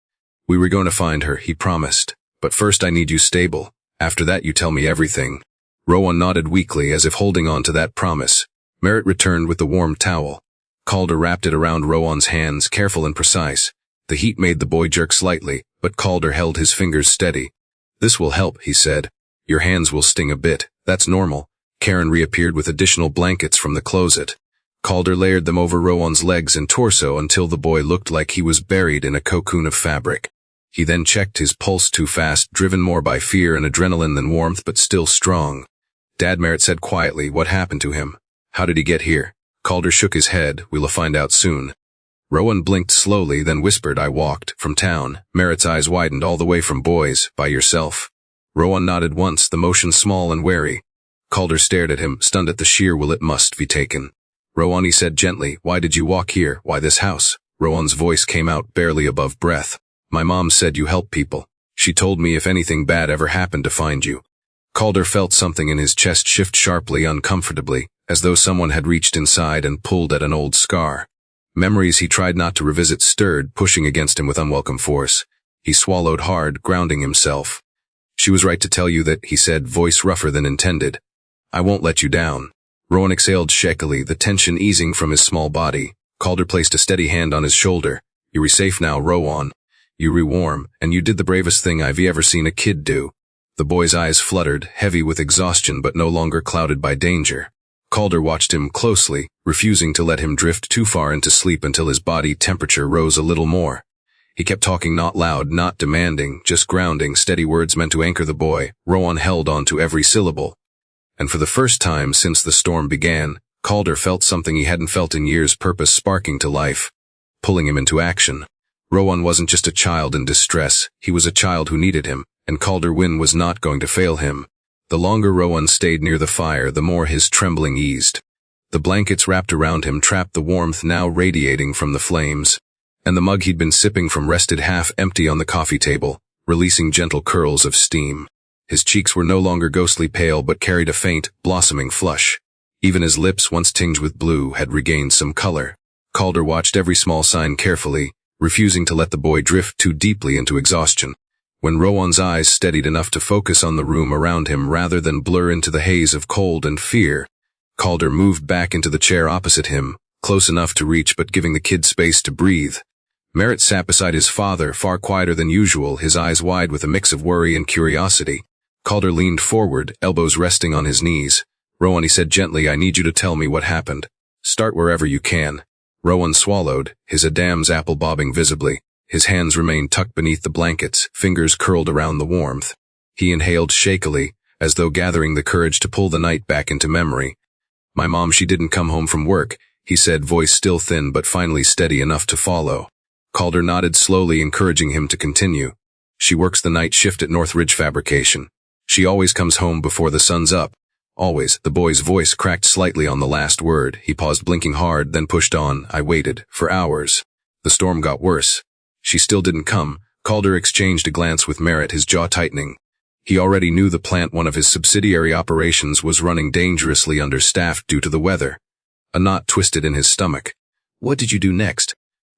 "We were going to find her," he promised. "But first I need you stable. After that you tell me everything." Rowan nodded weakly, as if holding on to that promise. Merritt returned with the warm towel. Calder wrapped it around Rowan's hands, careful and precise. The heat made the boy jerk slightly, but Calder held his fingers steady. "This will help," he said. "Your hands will sting a bit. That's normal." Karen reappeared with additional blankets from the closet. Calder layered them over Rowan's legs and torso until the boy looked like he was buried in a cocoon of fabric. He then checked his pulse too fast, driven more by fear and adrenaline than warmth, but still strong. "Dad," Merritt said quietly, "what happened to him? How did he get here?" Calder shook his head. "We'll find out soon." Rowan blinked slowly, then whispered, "I walked from town." Merritt's eyes widened. "All the way from Boise, by yourself?" Rowan nodded once, the motion small and wary. Calder stared at him, stunned at the sheer will it must be taken. "Rowan," he said gently, "why did you walk here? Why this house?" Rowan's voice came out barely above breath. "My mom said you help people. She told me if anything bad ever happened to find you." Calder felt something in his chest shift sharply, uncomfortably, as though someone had reached inside and pulled at an old scar. Memories he tried not to revisit stirred, pushing against him with unwelcome force. He swallowed hard, grounding himself. "She was right to tell you that," he said, voice rougher than intended. "I won't let you down." Rowan exhaled shakily, the tension easing from his small body. Calder placed a steady hand on his shoulder. "You're safe now, Rowan. You're warm, and you did the bravest thing I've ever seen a kid do." The boy's eyes fluttered, heavy with exhaustion but no longer clouded by danger. Calder watched him closely, refusing to let him drift too far into sleep until his body temperature rose a little more. He kept talking, not loud, not demanding, just grounding, steady words meant to anchor the boy. Rowan held on to every syllable. And for the first time since the storm began, Calder felt something he hadn't felt in years, purpose sparking to life, pulling him into action. Rowan wasn't just a child in distress, he was a child who needed him, and Calder Wynn was not going to fail him. The longer Rowan stayed near the fire, the more his trembling eased. The blankets wrapped around him trapped the warmth now radiating from the flames, and the mug he'd been sipping from rested half empty on the coffee table, releasing gentle curls of steam. His cheeks were no longer ghostly pale but carried a faint, blossoming flush. Even his lips, once tinged with blue, had regained some color. Calder watched every small sign carefully, refusing to let the boy drift too deeply into exhaustion. When Rowan's eyes steadied enough to focus on the room around him rather than blur into the haze of cold and fear, Calder moved back into the chair opposite him, close enough to reach but giving the kid space to breathe. Merritt sat beside his father, far quieter than usual, his eyes wide with a mix of worry and curiosity. Calder leaned forward, elbows resting on his knees. "Rowan," he said gently, "I need you to tell me what happened. Start wherever you can." Rowan swallowed, his Adam's apple bobbing visibly. His hands remained tucked beneath the blankets, fingers curled around the warmth. He inhaled shakily, as though gathering the courage to pull the night back into memory. "My mom, she didn't come home from work," he said, voice still thin but finally steady enough to follow. Calder nodded slowly, encouraging him to continue. "She works the night shift at Northridge Fabrication. She always comes home before the sun's up. Always." The boy's voice cracked slightly on the last word. He paused, blinking hard, then pushed on. "I waited, for hours. The storm got worse. She still didn't come." Calder exchanged a glance with Merritt, his jaw tightening. He already knew the plant, one of his subsidiary operations, was running dangerously understaffed due to the weather. A knot twisted in his stomach. "What did you do next?"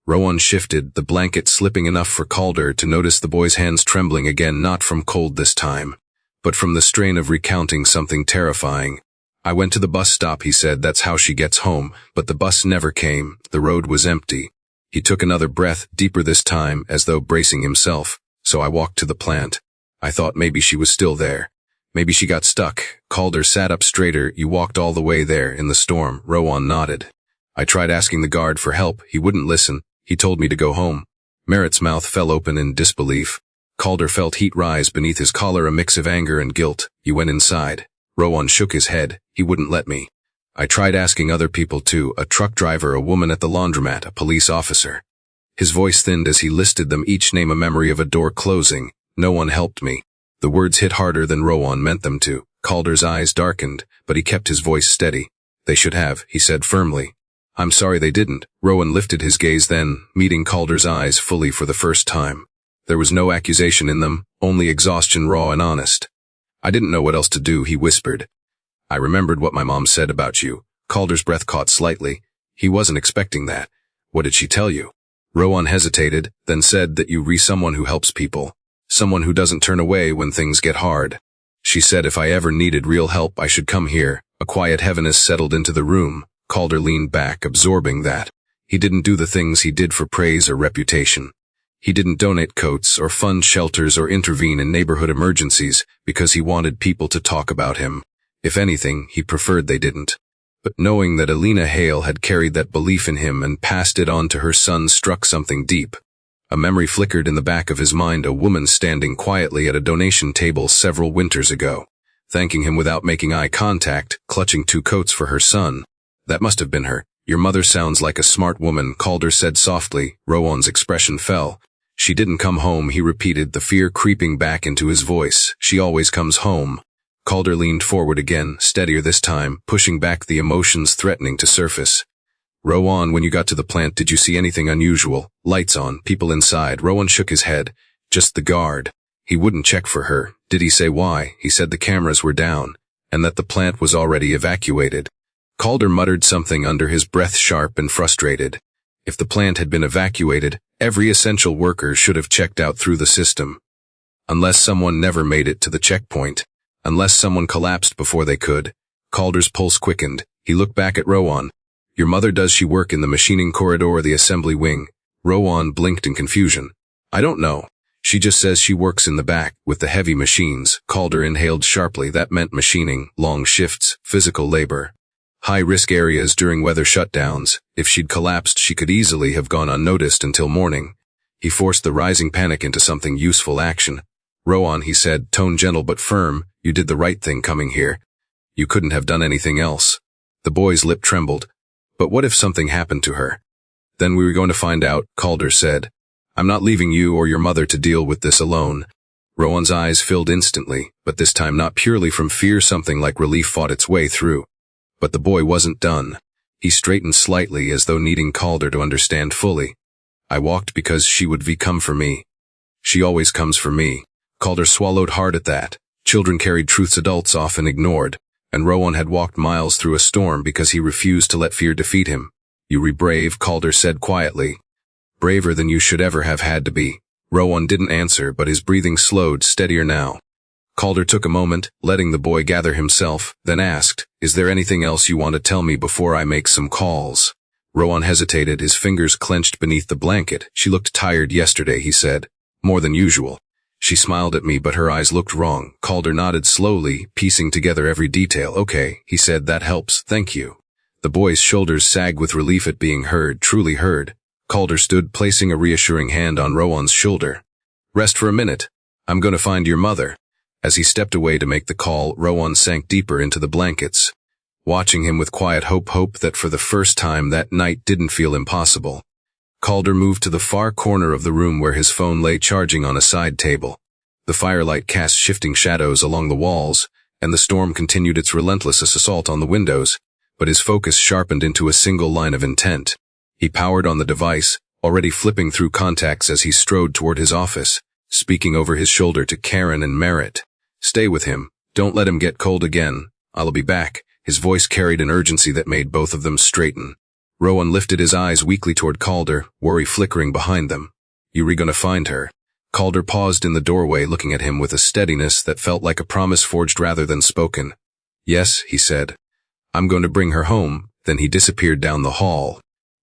Rowan shifted, the blanket slipping enough for Calder to notice the boy's hands trembling again, not from cold this time, but from the strain of recounting something terrifying. "I went to the bus stop," he said. "That's how she gets home, but the bus never came. The road was empty." He took another breath, deeper this time, as though bracing himself. "So I walked to the plant. I thought maybe she was still there. Maybe she got stuck." Calder sat up straighter. "You walked all the way there, in the storm?" Rowan nodded. "I tried asking the guard for help. He wouldn't listen. He told me to go home." Merritt's mouth fell open in disbelief. Calder felt heat rise beneath his collar, a mix of anger and guilt. "You went inside." Rowan shook his head. "He wouldn't let me. I tried asking other people too, a truck driver, a woman at the laundromat, a police officer." His voice thinned as he listed them, each name a memory of a door closing. "No one helped me." The words hit harder than Rowan meant them to. Calder's eyes darkened, but he kept his voice steady. "They should have," he said firmly. "I'm sorry they didn't." Rowan lifted his gaze then, meeting Calder's eyes fully for the first time. There was no accusation in them, only exhaustion, raw and honest. "I didn't know what else to do," he whispered. "I remembered what my mom said about you." Calder's breath caught slightly. He wasn't expecting that. "What did she tell you?" Rowan hesitated, then said that you re someone who helps people. Someone who doesn't turn away when things get hard. "She said if I ever needed real help I should come here." A quiet heaviness settled into the room. Calder leaned back, absorbing that. He didn't do the things he did for praise or reputation. He didn't donate coats or fund shelters or intervene in neighborhood emergencies because he wanted people to talk about him. If anything, he preferred they didn't. But knowing that Alina Hale had carried that belief in him and passed it on to her son struck something deep. A memory flickered in the back of his mind, a woman standing quietly at a donation table several winters ago, thanking him without making eye contact, clutching 2 coats for her son. That must have been her. Your mother sounds like a smart woman, Calder said softly. Rowan's expression fell. She didn't come home, he repeated, the fear creeping back into his voice. She always comes home. Calder leaned forward again, steadier this time, pushing back the emotions threatening to surface. Rowan, when you got to the plant, did you see anything unusual? Lights on, people inside. Rowan shook his head. Just the guard. He wouldn't check for her. Did he say why? He said the cameras were down, and that the plant was already evacuated. Calder muttered something under his breath, sharp and frustrated. If the plant had been evacuated, every essential worker should have checked out through the system. Unless someone never made it to the checkpoint. Unless someone collapsed before they could. Calder's pulse quickened. He looked back at Rowan. Your mother, does she work in the machining corridor or the assembly wing? Rowan blinked in confusion. I don't know. She just says she works in the back, with the heavy machines. Calder inhaled sharply. That meant machining, long shifts, physical labor. High-risk areas during weather shutdowns. If she'd collapsed, she could easily have gone unnoticed until morning. He forced the rising panic into something useful action. Rowan, he said, tone gentle but firm, you did the right thing coming here. You couldn't have done anything else. The boy's lip trembled. But what if something happened to her? Then we were going to find out, Calder said. I'm not leaving you or your mother to deal with this alone. Rowan's eyes filled instantly, but this time not purely from fear. Something like relief fought its way through. But the boy wasn't done. He straightened slightly as though needing Calder to understand fully. I walked because she would come for me. She always comes for me. Calder swallowed hard at that. Children carried truths adults often ignored, and Rowan had walked miles through a storm because he refused to let fear defeat him. You were brave, Calder said quietly. Braver than you should ever have had to be. Rowan didn't answer, but his breathing slowed, steadier now. Calder took a moment, letting the boy gather himself, then asked, Is there anything else you want to tell me before I make some calls? Rowan hesitated, his fingers clenched beneath the blanket. She looked tired yesterday, he said. More than usual. She smiled at me, but her eyes looked wrong. Calder nodded slowly, piecing together every detail. Okay, he said, that helps, thank you. The boy's shoulders sagged with relief at being heard, truly heard. Calder stood, placing a reassuring hand on Rowan's shoulder. Rest for a minute. I'm going to find your mother. As he stepped away to make the call, Rowan sank deeper into the blankets, watching him with quiet hope that for the first time that night didn't feel impossible. Calder moved to the far corner of the room where his phone lay charging on a side table. The firelight cast shifting shadows along the walls, and the storm continued its relentless assault on the windows, but his focus sharpened into a single line of intent. He powered on the device, already flipping through contacts as he strode toward his office, speaking over his shoulder to Karen and Merritt. Stay with him. Don't let him get cold again. I'll be back. His voice carried an urgency that made both of them straighten. Rowan lifted his eyes weakly toward Calder, worry flickering behind them. You were gonna find her. Calder paused in the doorway, looking at him with a steadiness that felt like a promise forged rather than spoken. Yes, he said. I'm going to bring her home. Then he disappeared down the hall.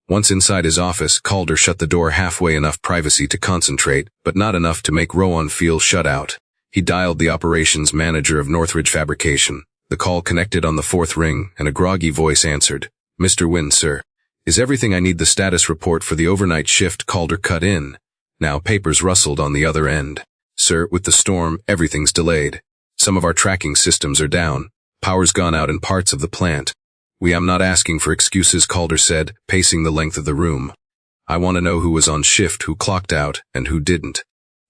Once inside his office, Calder shut the door halfway, enough privacy to concentrate, but not enough to make Rowan feel shut out. He dialed the operations manager of Northridge Fabrication. The call connected on the fourth ring, and a groggy voice answered. Mr. Wynn, sir. Is everything I need? The status report for the overnight shift. Calder cut in. Now papers rustled on the other end. Sir, with the storm, everything's delayed. Some of our tracking systems are down. Power's gone out in parts of the plant. I'm not asking for excuses, Calder said, pacing the length of the room. I want to know who was on shift, who clocked out, and who didn't.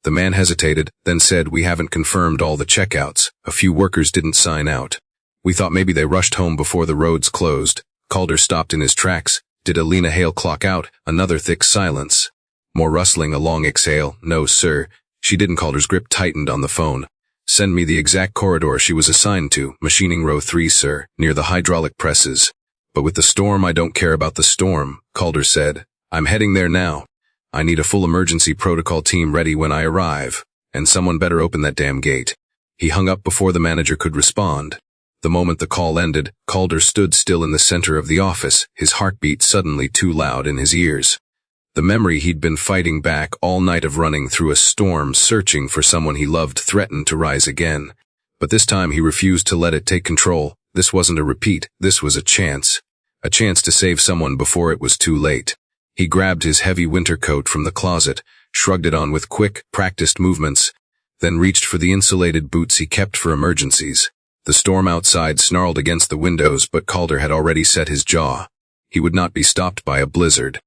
The man hesitated, then said, we haven't confirmed all the checkouts. A few workers didn't sign out. We thought maybe they rushed home before the roads closed. Calder stopped in his tracks. Did Alina Hale clock out? Another thick silence. More rustling, a long exhale. No, sir. She didn't. Calder's grip tightened on the phone. Send me the exact corridor she was assigned to. Machining row 3, sir, near the hydraulic presses. But with the storm, I don't care about the storm, Calder said. I'm heading there now. I need a full emergency protocol team ready when I arrive. And someone better open that damn gate. He hung up before the manager could respond. The moment the call ended, Calder stood still in the center of the office, his heartbeat suddenly too loud in his ears. The memory he'd been fighting back all night of running through a storm searching for someone he loved threatened to rise again. But this time he refused to let it take control. This wasn't a repeat, this was a chance. A chance to save someone before it was too late. He grabbed his heavy winter coat from the closet, shrugged it on with quick, practiced movements, then reached for the insulated boots he kept for emergencies. The storm outside snarled against the windows, but Calder had already set his jaw. He would not be stopped by a blizzard.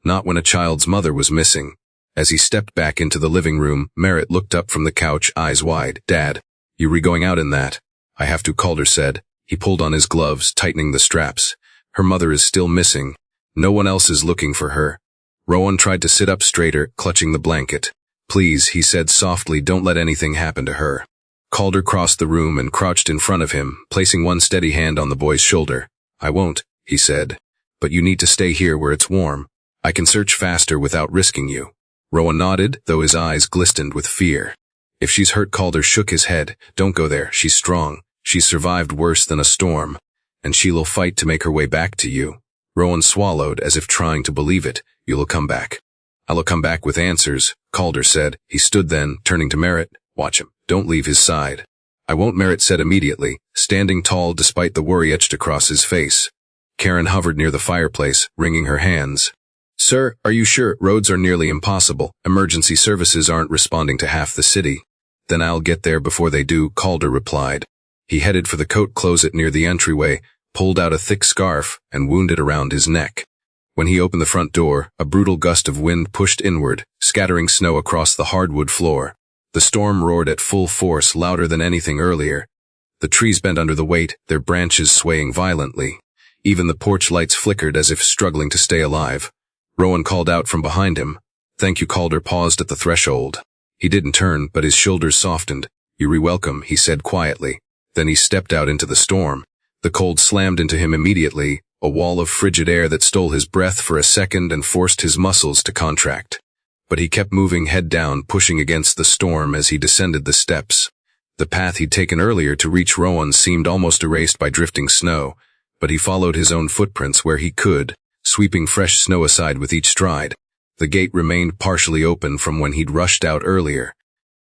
Not when a child's mother was missing. As he stepped back into the living room, Merritt looked up from the couch, eyes wide. "Dad, you going out in that?" "I have to," Calder said. He pulled on his gloves, tightening the straps. "Her mother is still missing. No one else is looking for her." Rowan tried to sit up straighter, clutching the blanket. "Please," he said softly, "don't let anything happen to her." Calder crossed the room and crouched in front of him, placing one steady hand on the boy's shoulder. "I won't," he said. "But you need to stay here where it's warm. I can search faster without risking you." Rowan nodded, though his eyes glistened with fear. "If she's hurt," Calder shook his head. "Don't go there. She's strong. She's survived worse than a storm. And she'll fight to make her way back to you." Rowan swallowed, as if trying to believe it. "You'll come back." "I'll come back with answers," Calder said. He stood then, turning to Merritt. "Watch him. Don't leave his side." "I won't," Merritt said immediately, standing tall despite the worry etched across his face. Karen hovered near the fireplace, wringing her hands. "Sir, are you sure? Roads are nearly impossible. Emergency services aren't responding to half the city." "Then I'll get there before they do," Calder replied. He headed for the coat closet near the entryway, pulled out a thick scarf, and wound it around his neck. When he opened the front door, a brutal gust of wind pushed inward, scattering snow across the hardwood floor. The storm roared at full force, louder than anything earlier. The trees bent under the weight, their branches swaying violently. Even the porch lights flickered as if struggling to stay alive. Rowan called out from behind him. "Thank you." Calder paused at the threshold. He didn't turn, but his shoulders softened. "You're welcome," he said quietly. Then he stepped out into the storm. The cold slammed into him immediately, a wall of frigid air that stole his breath for a second and forced his muscles to contract. But he kept moving head down, pushing against the storm as he descended the steps. The path he'd taken earlier to reach Rowan seemed almost erased by drifting snow, but he followed his own footprints where he could, sweeping fresh snow aside with each stride. The gate remained partially open from when he'd rushed out earlier.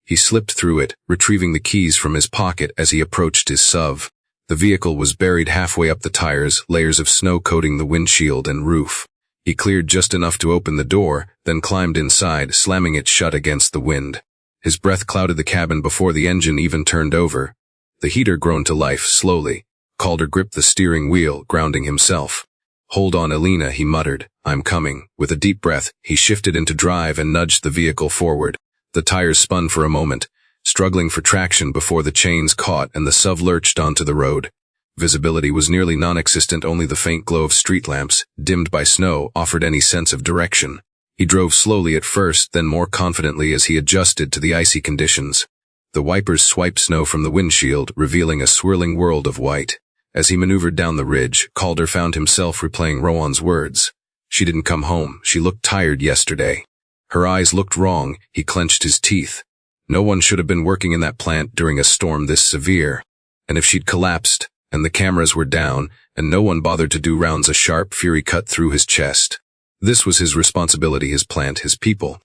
He slipped through it, retrieving the keys from his pocket as he approached his SUV. The vehicle was buried halfway up the tires, layers of snow coating the windshield and roof. He cleared just enough to open the door, then climbed inside, slamming it shut against the wind. His breath clouded the cabin before the engine even turned over. The heater groaned to life slowly. Calder gripped the steering wheel, grounding himself. "Hold on, Elena," he muttered. "I'm coming." With a deep breath, he shifted into drive and nudged the vehicle forward. The tires spun for a moment, struggling for traction before the chains caught and the SUV lurched onto the road. Visibility was nearly non-existent, only the faint glow of street lamps, dimmed by snow, offered any sense of direction. He drove slowly at first, then more confidently as he adjusted to the icy conditions. The wipers swiped snow from the windshield, revealing a swirling world of white. As he maneuvered down the ridge, Calder found himself replaying Rowan's words. She didn't come home. She looked tired yesterday. Her eyes looked wrong. He clenched his teeth. No one should have been working in that plant during a storm this severe. And if she'd collapsed, and the cameras were down, and no one bothered to do rounds, a sharp fury cut through his chest. This was his responsibility, his plant, his people.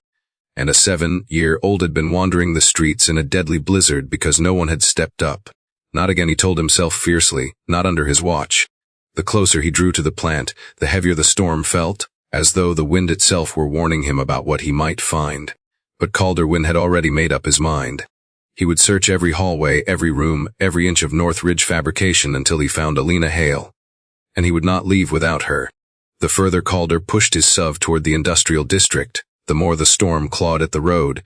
And a 7-year-old had been wandering the streets in a deadly blizzard because no one had stepped up. Not again, he told himself fiercely, not under his watch. The closer he drew to the plant, the heavier the storm felt, as though the wind itself were warning him about what he might find. But Calder Wynn had already made up his mind. He would search every hallway, every room, every inch of North Ridge fabrication until he found Rowan Hale. And he would not leave without her. The further Calder pushed his SUV toward the industrial district, the more the storm clawed at the road,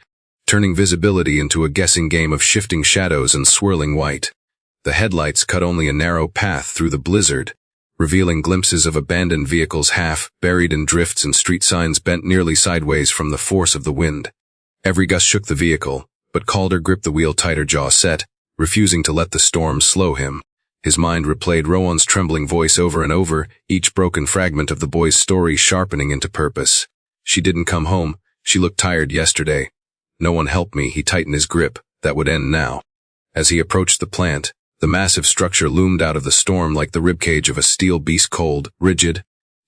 turning visibility into a guessing game of shifting shadows and swirling white. The headlights cut only a narrow path through the blizzard, revealing glimpses of abandoned vehicles half buried in drifts and street signs bent nearly sideways from the force of the wind. Every gust shook the vehicle, but Calder gripped the wheel tighter, jaw set, refusing to let the storm slow him. His mind replayed Rowan's trembling voice over and over, each broken fragment of the boy's story sharpening into purpose. She didn't come home. She looked tired yesterday. No one helped me. He tightened his grip. That would end now. As he approached the plant, The massive structure loomed out of the storm like the ribcage of a steel beast, cold, rigid,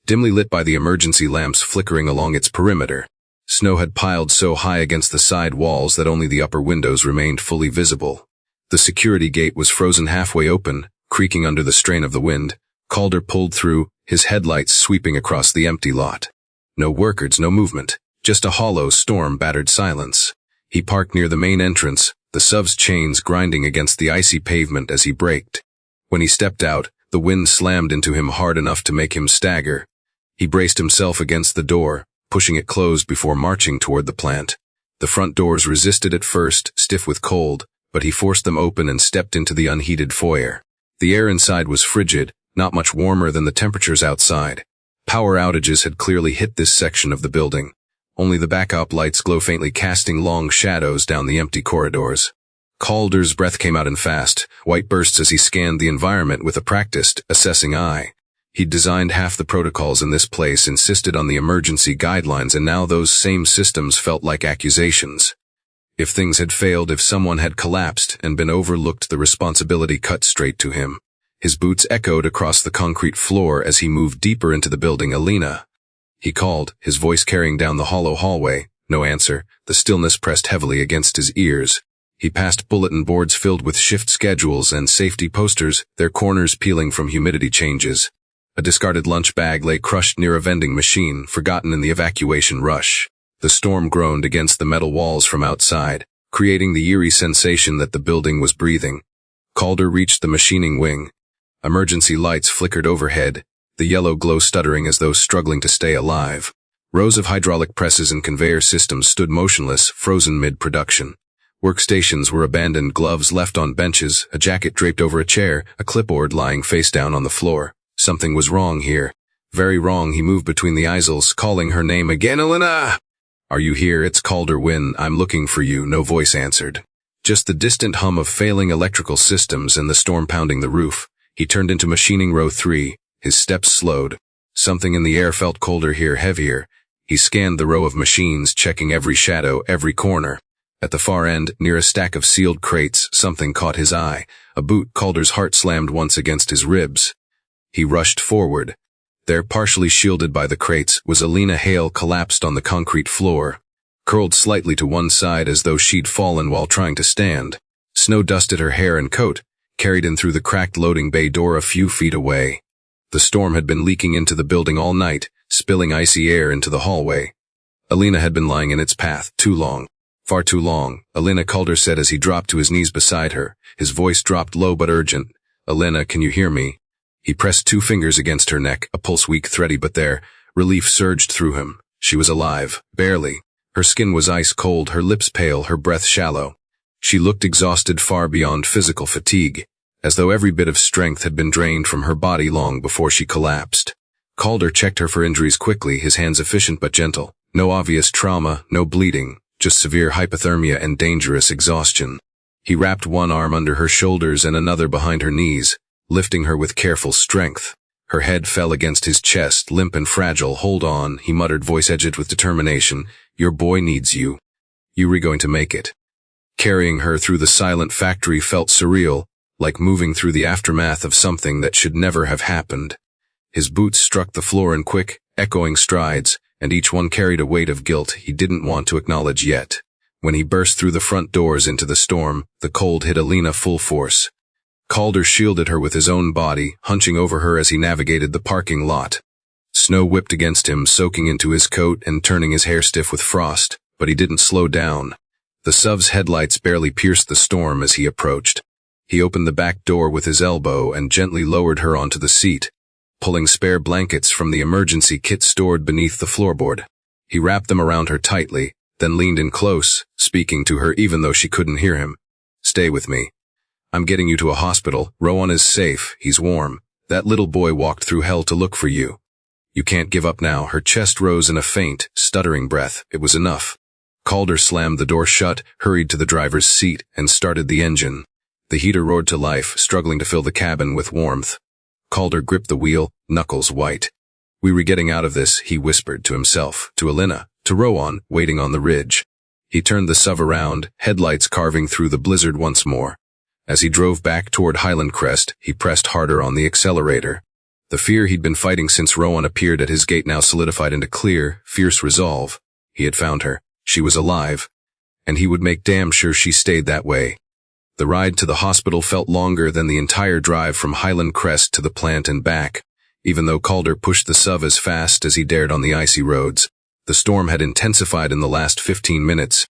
dimly lit by the emergency lamps flickering along its perimeter. Snow had piled so high against the side walls that only the upper windows remained fully visible. The security gate was frozen halfway open, creaking under the strain of the wind. Calder pulled through, his headlights sweeping across the empty lot. No workers, no movement, just a hollow, storm-battered silence. He parked near the main entrance, the SUV's chains grinding against the icy pavement as he braked. When he stepped out, the wind slammed into him hard enough to make him stagger. He braced himself against the door, pushing it closed before marching toward the plant. The front doors resisted at first, stiff with cold, but he forced them open and stepped into the unheated foyer. The air inside was frigid, not much warmer than the temperatures outside. Power outages had clearly hit this section of the building. Only the backup lights glow faintly, casting long shadows down the empty corridors. Calder's breath came out in fast, white bursts as he scanned the environment with a practiced, assessing eye. He'd designed half the protocols in this place, insisted on the emergency guidelines, and now those same systems felt like accusations. If things had failed, if someone had collapsed and been overlooked, the responsibility cut straight to him. His boots echoed across the concrete floor as he moved deeper into the building. Alina. He called, his voice carrying down the hollow hallway. No answer. The stillness pressed heavily against his ears. He passed bulletin boards filled with shift schedules and safety posters, their corners peeling from humidity changes. A discarded lunch bag lay crushed near a vending machine, forgotten in the evacuation rush. The storm groaned against the metal walls from outside, creating the eerie sensation that the building was breathing. Calder reached the machining wing. Emergency lights flickered overhead, the yellow glow stuttering as though struggling to stay alive. Rows of hydraulic presses and conveyor systems stood motionless, frozen mid-production. Workstations were abandoned, gloves left on benches, a jacket draped over a chair, a clipboard lying face down on the floor. Something was wrong here. Very wrong. He moved between the aisles, calling her name again. Alina! Are you here? It's Calder Wynn. I'm looking for you. No voice answered. Just the distant hum of failing electrical systems and the storm pounding the roof. He turned into machining row 3. His steps slowed. Something in the air felt colder here, heavier. He scanned the row of machines, checking every shadow, every corner. At the far end, near a stack of sealed crates, something caught his eye. A boot. Calder's heart slammed once against his ribs. He rushed forward. There, partially shielded by the crates, was Alina Hale, collapsed on the concrete floor, curled slightly to one side as though she'd fallen while trying to stand. Snow dusted her hair and coat, carried in through the cracked loading bay door a few feet away. The storm had been leaking into the building all night, spilling icy air into the hallway. Alina had been lying in its path, too long. Far too long, Alina, Calder said as he dropped to his knees beside her. His voice dropped low but urgent. Alina, can you hear me? He pressed 2 fingers against her neck, a pulse weak, thready, but there. Relief surged through him. She was alive, barely. Her skin was ice cold, her lips pale, her breath shallow. She looked exhausted, far beyond physical fatigue, as though every bit of strength had been drained from her body long before she collapsed. Calder checked her for injuries quickly, his hands efficient but gentle. No obvious trauma, no bleeding, just severe hypothermia and dangerous exhaustion. He wrapped one arm under her shoulders and another behind her knees, lifting her with careful strength. Her head fell against his chest, limp and fragile. Hold on, he muttered, voice edged with determination. Your boy needs you. You're going to make it. Carrying her through the silent factory felt surreal, like moving through the aftermath of something that should never have happened. His boots struck the floor in quick, echoing strides, and each one carried a weight of guilt he didn't want to acknowledge yet. When he burst through the front doors into the storm, the cold hit Alina full force. Calder shielded her with his own body, hunching over her as he navigated the parking lot. Snow whipped against him, soaking into his coat and turning his hair stiff with frost, but he didn't slow down. The SUV's headlights barely pierced the storm as he approached. He opened the back door with his elbow and gently lowered her onto the seat, pulling spare blankets from the emergency kit stored beneath the floorboard. He wrapped them around her tightly, then leaned in close, speaking to her even though she couldn't hear him. Stay with me. I'm getting you to a hospital. Rowan is safe. He's warm. That little boy walked through hell to look for you. You can't give up now. Her chest rose in a faint, stuttering breath. It was enough. Calder slammed the door shut, hurried to the driver's seat, and started the engine. The heater roared to life, struggling to fill the cabin with warmth. Calder gripped the wheel, knuckles white. We were getting out of this, he whispered to himself, to Alina, to Rowan, waiting on the ridge. He turned the SUV around, headlights carving through the blizzard once more. As he drove back toward Highland Crest, he pressed harder on the accelerator. The fear he'd been fighting since Rowan appeared at his gate now solidified into clear, fierce resolve. He had found her. She was alive. And he would make damn sure she stayed that way. The ride to the hospital felt longer than the entire drive from Highland Crest to the plant and back. Even though Calder pushed the SUV as fast as he dared on the icy roads, the storm had intensified in the last 15 minutes,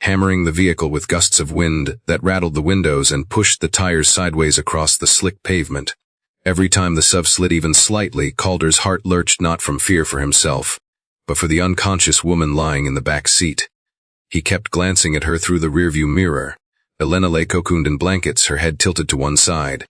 hammering the vehicle with gusts of wind that rattled the windows and pushed the tires sideways across the slick pavement. Every time the SUV slid even slightly, Calder's heart lurched not from fear for himself, but for the unconscious woman lying in the back seat. He kept glancing at her through the rearview mirror. Elena lay cocooned in blankets, her head tilted to one side,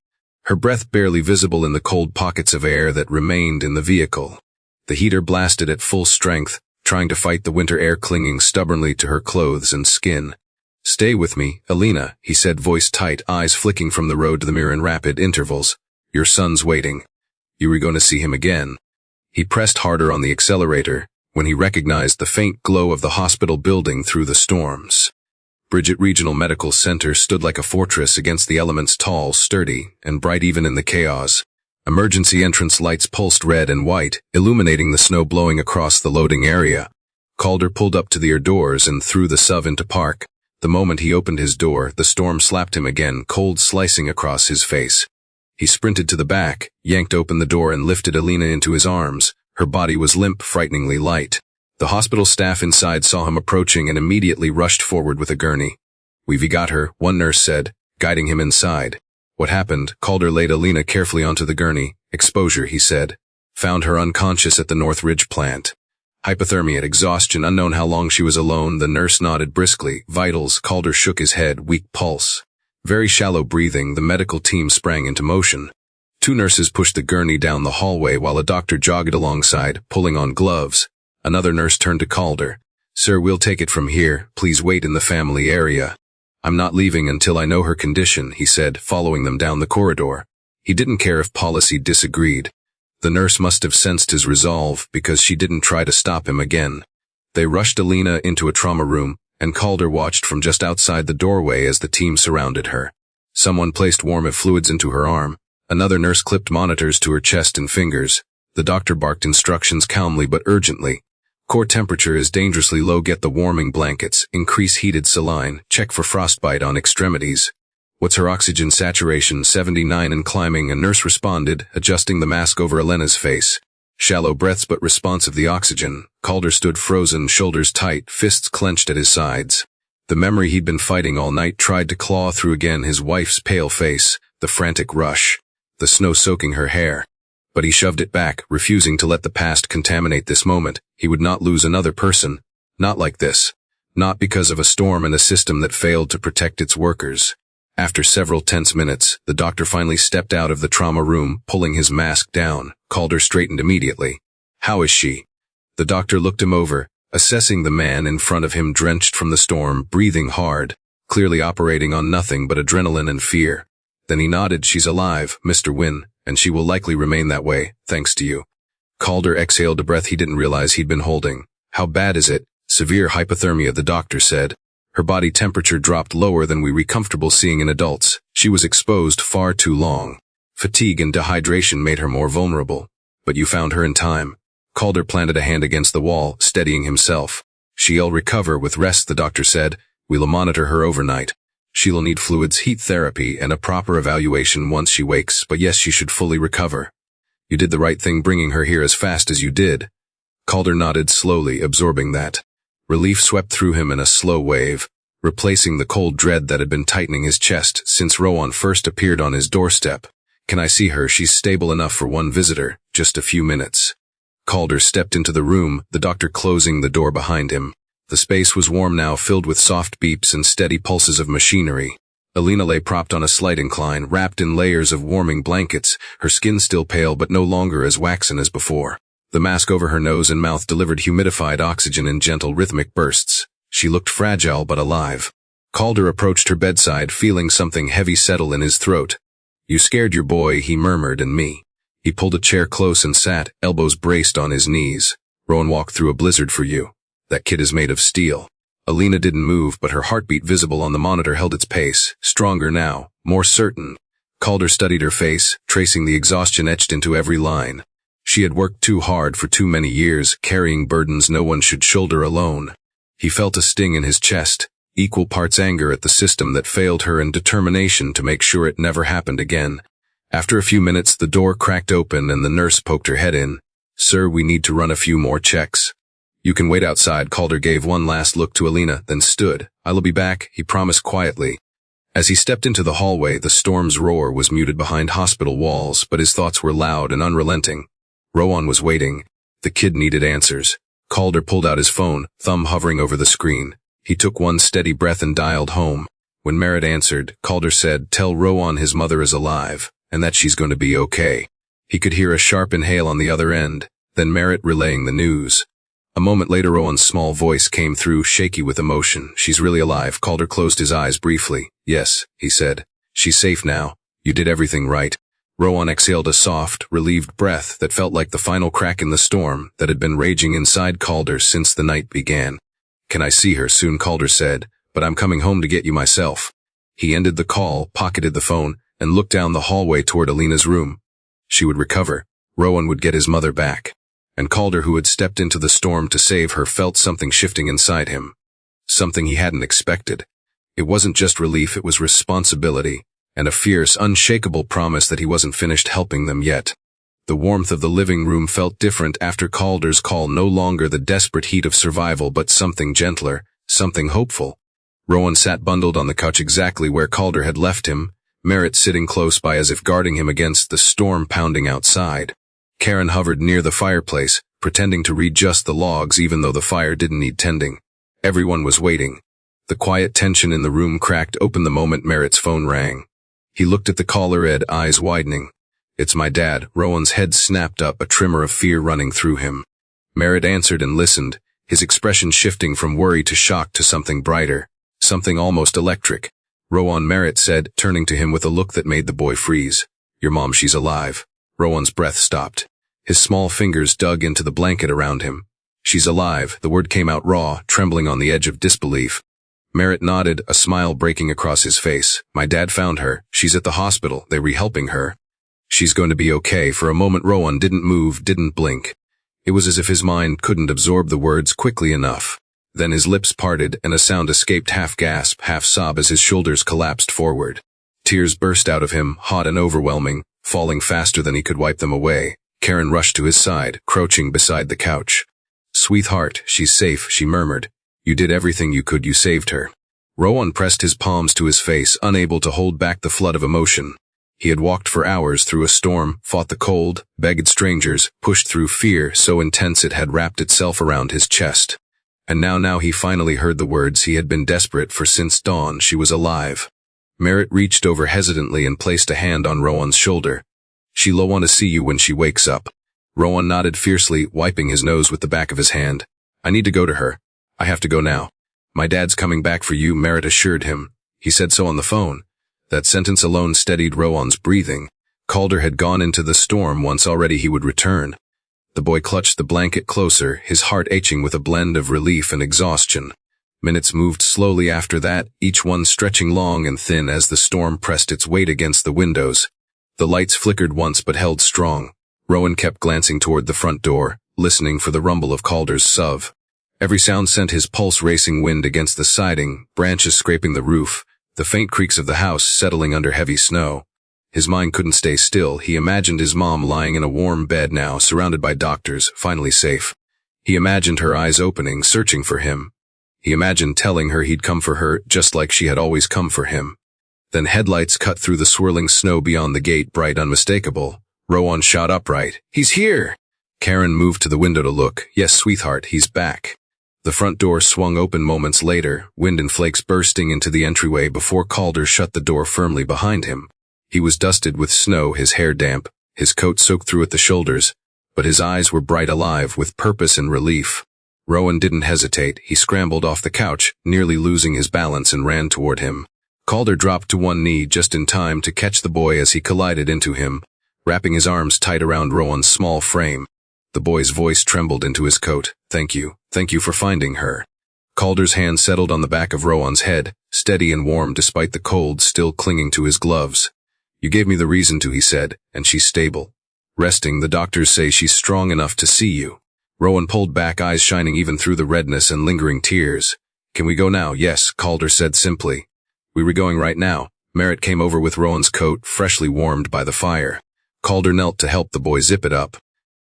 her breath barely visible in the cold pockets of air that remained in the vehicle. The heater blasted at full strength, trying to fight the winter air clinging stubbornly to her clothes and skin. "Stay with me, Elena," he said, voice tight, eyes flicking from the road to the mirror in rapid intervals. "Your son's waiting. You were going to see him again." He pressed harder on the accelerator when he recognized the faint glow of the hospital building through the storms. Bridget Regional Medical Center stood like a fortress against the elements, tall, sturdy, and bright even in the chaos. Emergency entrance lights pulsed red and white, illuminating the snow blowing across the loading area. Calder pulled up to their doors and threw the SUV into park. The moment he opened his door, the storm slapped him again, cold slicing across his face. He sprinted to the back, yanked open the door and lifted Elena into his arms. Her body was limp, frighteningly light. The hospital staff inside saw him approaching and immediately rushed forward with a gurney. "We've got her," one nurse said, guiding him inside. "What happened?" Calder laid Elena carefully onto the gurney. "Exposure," he said. "Found her unconscious at the North Ridge plant. Hypothermia, exhaustion, unknown how long she was alone." The nurse nodded briskly. "Vitals," Calder shook his head, "weak pulse. Very shallow breathing." The medical team sprang into motion. Two nurses pushed the gurney down the hallway while a doctor jogged alongside, pulling on gloves. Another nurse turned to Calder. "Sir, we'll take it from here. Please wait in the family area." "I'm not leaving until I know her condition," he said, following them down the corridor. He didn't care if policy disagreed. The nurse must have sensed his resolve because she didn't try to stop him again. They rushed Elena into a trauma room, and Calder watched from just outside the doorway as the team surrounded her. Someone placed warm fluids into her arm. Another nurse clipped monitors to her chest and fingers. The doctor barked instructions calmly but urgently. "Core temperature is dangerously low. Get the warming blankets. Increase heated saline. Check for frostbite on extremities." "What's her oxygen saturation?" 79 and climbing, a nurse responded, adjusting the mask over Elena's face. Shallow breaths but responsive the oxygen. Calder stood frozen, shoulders tight, fists clenched at his sides. The memory he'd been fighting all night tried to claw through again, his wife's pale face, the frantic rush, the snow soaking her hair. But he shoved it back, refusing to let the past contaminate this moment. He would not lose another person. Not like this. Not because of a storm and a system that failed to protect its workers. After several tense minutes, the doctor finally stepped out of the trauma room, pulling his mask down. Calder straightened immediately. "How is she?" The doctor looked him over, assessing the man in front of him, drenched from the storm, breathing hard, clearly operating on nothing but adrenaline and fear. Then he nodded. "She's alive, Mr. Wynn, and she will likely remain that way, thanks to you." Calder exhaled a breath he didn't realize he'd been holding. "How bad is it?" "Severe hypothermia," the doctor said. "Her body temperature dropped lower than we were comfortable seeing in adults. She was exposed far too long. Fatigue and dehydration made her more vulnerable. But you found her in time." Calder planted a hand against the wall, steadying himself. "She'll recover with rest," the doctor said. "We'll monitor her overnight. She'll need fluids, heat therapy, and a proper evaluation once she wakes, but yes, she should fully recover. You did the right thing bringing her here as fast as you did." Calder nodded slowly, absorbing that. Relief swept through him in a slow wave, replacing the cold dread that had been tightening his chest since Rowan first appeared on his doorstep. "Can I see her? She's stable enough for one visitor, just a few minutes." Calder stepped into the room, the doctor closing the door behind him. The space was warm now, filled with soft beeps and steady pulses of machinery. Elena lay propped on a slight incline, wrapped in layers of warming blankets, her skin still pale but no longer as waxen as before. The mask over her nose and mouth delivered humidified oxygen in gentle rhythmic bursts. She looked fragile but alive. Calder approached her bedside, feeling something heavy settle in his throat. "You scared your boy," he murmured, "and me." He pulled a chair close and sat, elbows braced on his knees. "Rowan walked through a blizzard for you. That kid is made of steel." Elena didn't move, but her heartbeat visible on the monitor held its pace, stronger now, more certain. Calder studied her face, tracing the exhaustion etched into every line. She had worked too hard for too many years, carrying burdens no one should shoulder alone. He felt a sting in his chest, equal parts anger at the system that failed her and determination to make sure it never happened again. After a few minutes, the door cracked open and the nurse poked her head in. "Sir, we need to run a few more checks." "You can wait outside." Calder gave one last look to Alina, then stood. "I'll be back," he promised quietly. As he stepped into the hallway, the storm's roar was muted behind hospital walls, but his thoughts were loud and unrelenting. Rowan was waiting. The kid needed answers. Calder pulled out his phone, thumb hovering over the screen. He took one steady breath and dialed home. When Merritt answered, Calder said, "Tell Rowan his mother is alive, and that she's going to be okay." He could hear a sharp inhale on the other end, then Merritt relaying the news. A moment later, Rowan's small voice came through, shaky with emotion. "She's really alive." Calder closed his eyes briefly. "Yes," he said. "She's safe now. You did everything right." Rowan exhaled a soft, relieved breath that felt like the final crack in the storm that had been raging inside Calder since the night began. "Can I see her soon?" Calder said, "but I'm coming home to get you myself." He ended the call, pocketed the phone, and looked down the hallway toward Alina's room. She would recover. Rowan would get his mother back. And Calder, who had stepped into the storm to save her, felt something shifting inside him. Something he hadn't expected. It wasn't just relief, it was responsibility, and a fierce, unshakable promise that he wasn't finished helping them yet. The warmth of the living room felt different after Calder's call, no longer the desperate heat of survival, but something gentler, something hopeful. Rowan sat bundled on the couch exactly where Calder had left him, Merritt sitting close by as if guarding him against the storm pounding outside. Karen hovered near the fireplace, pretending to read just the logs even though the fire didn't need tending. Everyone was waiting. The quiet tension in the room cracked open the moment Merritt's phone rang. He looked at the caller, eyes widening. "It's my dad." Rowan's head snapped up, a tremor of fear running through him. Merritt answered and listened, his expression shifting from worry to shock to something brighter, something almost electric. "Rowan," Merritt said, turning to him with a look that made the boy freeze. "Your mom, she's alive." Rowan's breath stopped. His small fingers dug into the blanket around him. "She's alive." The word came out raw, trembling on the edge of disbelief. Merritt nodded, a smile breaking across his face. "My dad found her. She's at the hospital. They're rehelping her. She's going to be okay." For a moment Rowan didn't move, didn't blink. It was as if his mind couldn't absorb the words quickly enough. Then his lips parted and a sound escaped, half gasp, half sob, as his shoulders collapsed forward. Tears burst out of him, hot and overwhelming, falling faster than he could wipe them away. Karen rushed to his side, crouching beside the couch. "Sweetheart, she's safe," she murmured. "You did everything you could, you saved her." Rowan pressed his palms to his face, unable to hold back the flood of emotion. He had walked for hours through a storm, fought the cold, begged strangers, pushed through fear so intense it had wrapped itself around his chest. And now he finally heard the words he had been desperate for since dawn. She was alive. Merritt reached over hesitantly and placed a hand on Rowan's shoulder. "She'll want to see you when she wakes up." Rowan nodded fiercely, wiping his nose with the back of his hand. "I need to go to her. I have to go now." "My dad's coming back for you," Merritt assured him. He said so on the phone. That sentence alone steadied Rowan's breathing. Calder had gone into the storm once already. He would return. The boy clutched the blanket closer, his heart aching with a blend of relief and exhaustion. Minutes moved slowly after that, each one stretching long and thin as the storm pressed its weight against the windows. The lights flickered once but held strong. Rowan kept glancing toward the front door, listening for the rumble of Calder's SUV. Every sound sent his pulse racing, wind against the siding, branches scraping the roof, the faint creaks of the house settling under heavy snow. His mind couldn't stay still. He imagined his mom lying in a warm bed now, surrounded by doctors, finally safe. He imagined her eyes opening, searching for him. He imagined telling her he'd come for her, just like she had always come for him. Then headlights cut through the swirling snow beyond the gate, bright, unmistakable. Rowan shot upright. "He's here!" Karen moved to the window to look. "Yes, sweetheart, he's back." The front door swung open moments later, wind and flakes bursting into the entryway before Calder shut the door firmly behind him. He was dusted with snow, his hair damp, his coat soaked through at the shoulders, but his eyes were bright, alive with purpose and relief. Rowan didn't hesitate. He scrambled off the couch, nearly losing his balance, and ran toward him. Calder dropped to one knee just in time to catch the boy as he collided into him, wrapping his arms tight around Rowan's small frame. The boy's voice trembled into his coat. Thank you for finding her." Calder's hand settled on the back of Rowan's head, steady and warm despite the cold still clinging to his gloves. You gave me the reason to, he said, and she's stable. Resting, the doctors say she's strong enough to see you. Rowan pulled back, eyes shining even through the redness and lingering tears. Can we go now? Yes, Calder said simply. We were going right now. Merritt came over with Rowan's coat, freshly warmed by the fire. Calder knelt to help the boy zip it up,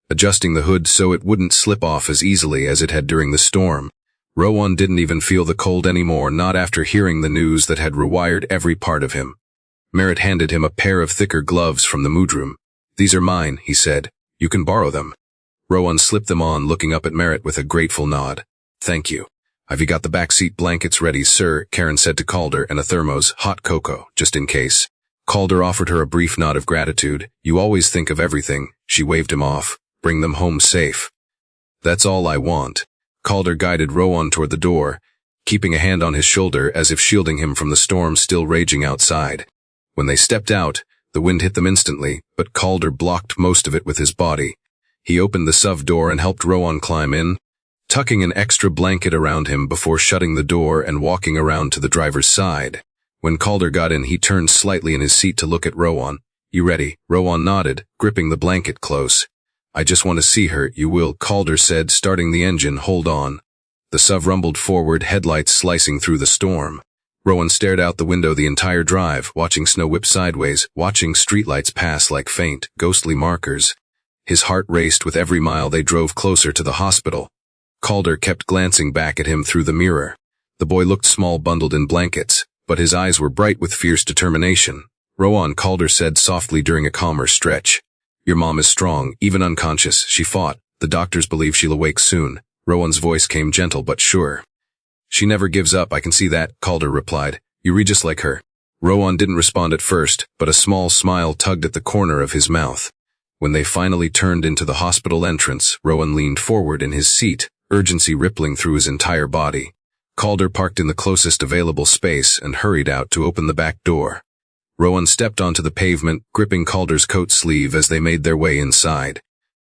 adjusting the hood so it wouldn't slip off as easily as it had during the storm. Rowan didn't even feel the cold anymore, not after hearing the news that had rewired every part of him. Merritt handed him a pair of thicker gloves from the moodroom. These are mine, he said. You can borrow them. Rowan slipped them on, looking up at Merritt with a grateful nod. Thank you. Have you got the backseat blankets ready, sir? Karen said to Calder, and a thermos, hot cocoa, just in case. Calder offered her a brief nod of gratitude. You always think of everything. She waved him off. Bring them home safe. That's all I want. Calder guided Rowan toward the door, keeping a hand on his shoulder as if shielding him from the storm still raging outside. When they stepped out, the wind hit them instantly, but Calder blocked most of it with his body. He opened the SUV door and helped Rowan climb in, tucking an extra blanket around him before shutting the door and walking around to the driver's side. When Calder got in, he turned slightly in his seat to look at Rowan. You ready? Rowan nodded, gripping the blanket close. I just want to see her. You will, Calder said, starting the engine. Hold on. The SUV rumbled forward, headlights slicing through the storm. Rowan stared out the window the entire drive, watching snow whip sideways, watching streetlights pass like faint, ghostly markers. His heart raced with every mile they drove closer to the hospital. Calder kept glancing back at him through the mirror. The boy looked small, bundled in blankets, but his eyes were bright with fierce determination. Rowan, Calder said softly during a calmer stretch. Your mom is strong, even unconscious. She fought. The doctors believe she'll awake soon. Rowan's voice came gentle but sure. She never gives up, I can see that, Calder replied. You read just like her. Rowan didn't respond at first, but a small smile tugged at the corner of his mouth. When they finally turned into the hospital entrance, Rowan leaned forward in his seat, urgency rippling through his entire body. Calder parked in the closest available space and hurried out to open the back door. Rowan stepped onto the pavement, gripping Calder's coat sleeve as they made their way inside.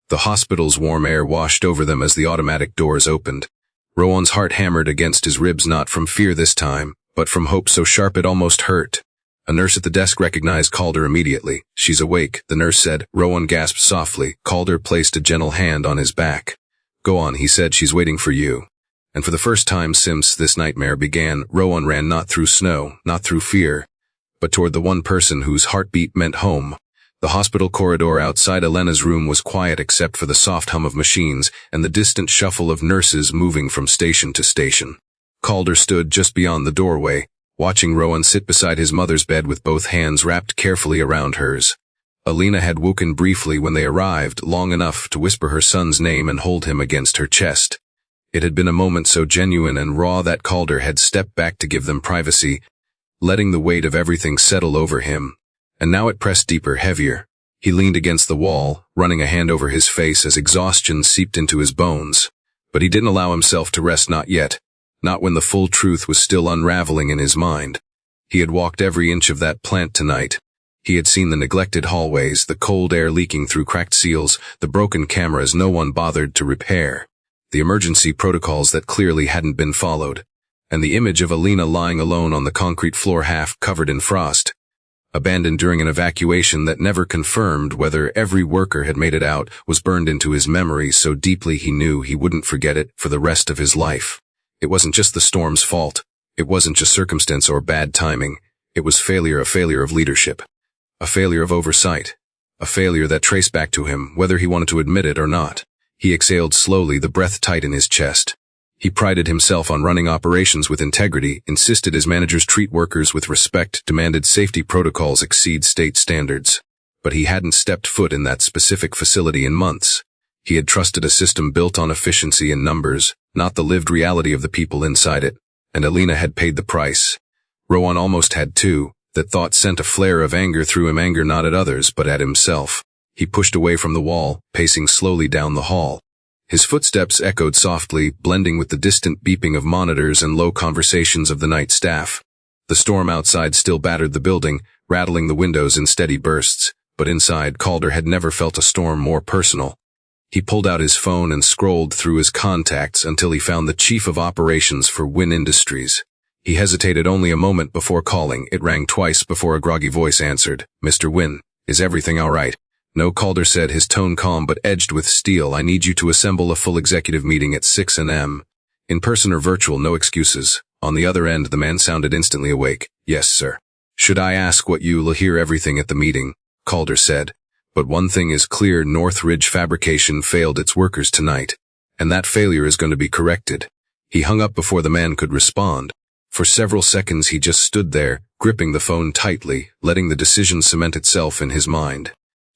The hospital's warm air washed over them as the automatic doors opened. Rowan's heart hammered against his ribs, not from fear this time, but from hope so sharp it almost hurt. A nurse at the desk recognized Calder immediately. She's awake, the nurse said. Rowan gasped softly. Calder placed a gentle hand on his back. Go on, he said, she's waiting for you. And for the first time since this nightmare began, Rowan ran not through snow, not through fear, but toward the one person whose heartbeat meant home. The hospital corridor outside Elena's room was quiet except for the soft hum of machines and the distant shuffle of nurses moving from station to station. Calder stood just beyond the doorway, watching Rowan sit beside his mother's bed with both hands wrapped carefully around hers. Elena had woken briefly when they arrived, long enough to whisper her son's name and hold him against her chest. It had been a moment so genuine and raw that Calder had stepped back to give them privacy, letting the weight of everything settle over him. And now it pressed deeper, heavier. He leaned against the wall, running a hand over his face as exhaustion seeped into his bones. But he didn't allow himself to rest, not yet. Not when the full truth was still unraveling in his mind. He had walked every inch of that plant tonight. He had seen the neglected hallways, the cold air leaking through cracked seals, the broken cameras no one bothered to repair, the emergency protocols that clearly hadn't been followed, and the image of Elena lying alone on the concrete floor, half covered in frost, abandoned during an evacuation that never confirmed whether every worker had made it out, was burned into his memory so deeply he knew he wouldn't forget it for the rest of his life. It wasn't just the storm's fault. It wasn't just circumstance or bad timing. It was a failure of leadership. A failure of oversight. A failure that traced back to him, whether he wanted to admit it or not. He exhaled slowly, the breath tight in his chest. He prided himself on running operations with integrity, insisted his managers treat workers with respect, demanded safety protocols exceed state standards. But he hadn't stepped foot in that specific facility in months. He had trusted a system built on efficiency and numbers, not the lived reality of the people inside it. And Elena had paid the price. Rowan almost had too. That thought sent a flare of anger through him, anger not at others, but at himself. He pushed away from the wall, pacing slowly down the hall. His footsteps echoed softly, blending with the distant beeping of monitors and low conversations of the night staff. The storm outside still battered the building, rattling the windows in steady bursts, but inside, Calder had never felt a storm more personal. He pulled out his phone and scrolled through his contacts until he found the chief of operations for Wynn Industries. He hesitated only a moment before calling. It rang twice before a groggy voice answered. "Mr. Wynn, is everything all right?" "No," Calder said, his tone calm but edged with steel. "I need you to assemble a full executive meeting at 6 a.m. In person or virtual, no excuses." On the other end, the man sounded instantly awake. "Yes, sir." "Should I ask what you'll hear everything at the meeting?" Calder said. "But one thing is clear, Northridge Fabrication failed its workers tonight, and that failure is going to be corrected." He hung up before the man could respond. For several seconds he just stood there, gripping the phone tightly, letting the decision cement itself in his mind.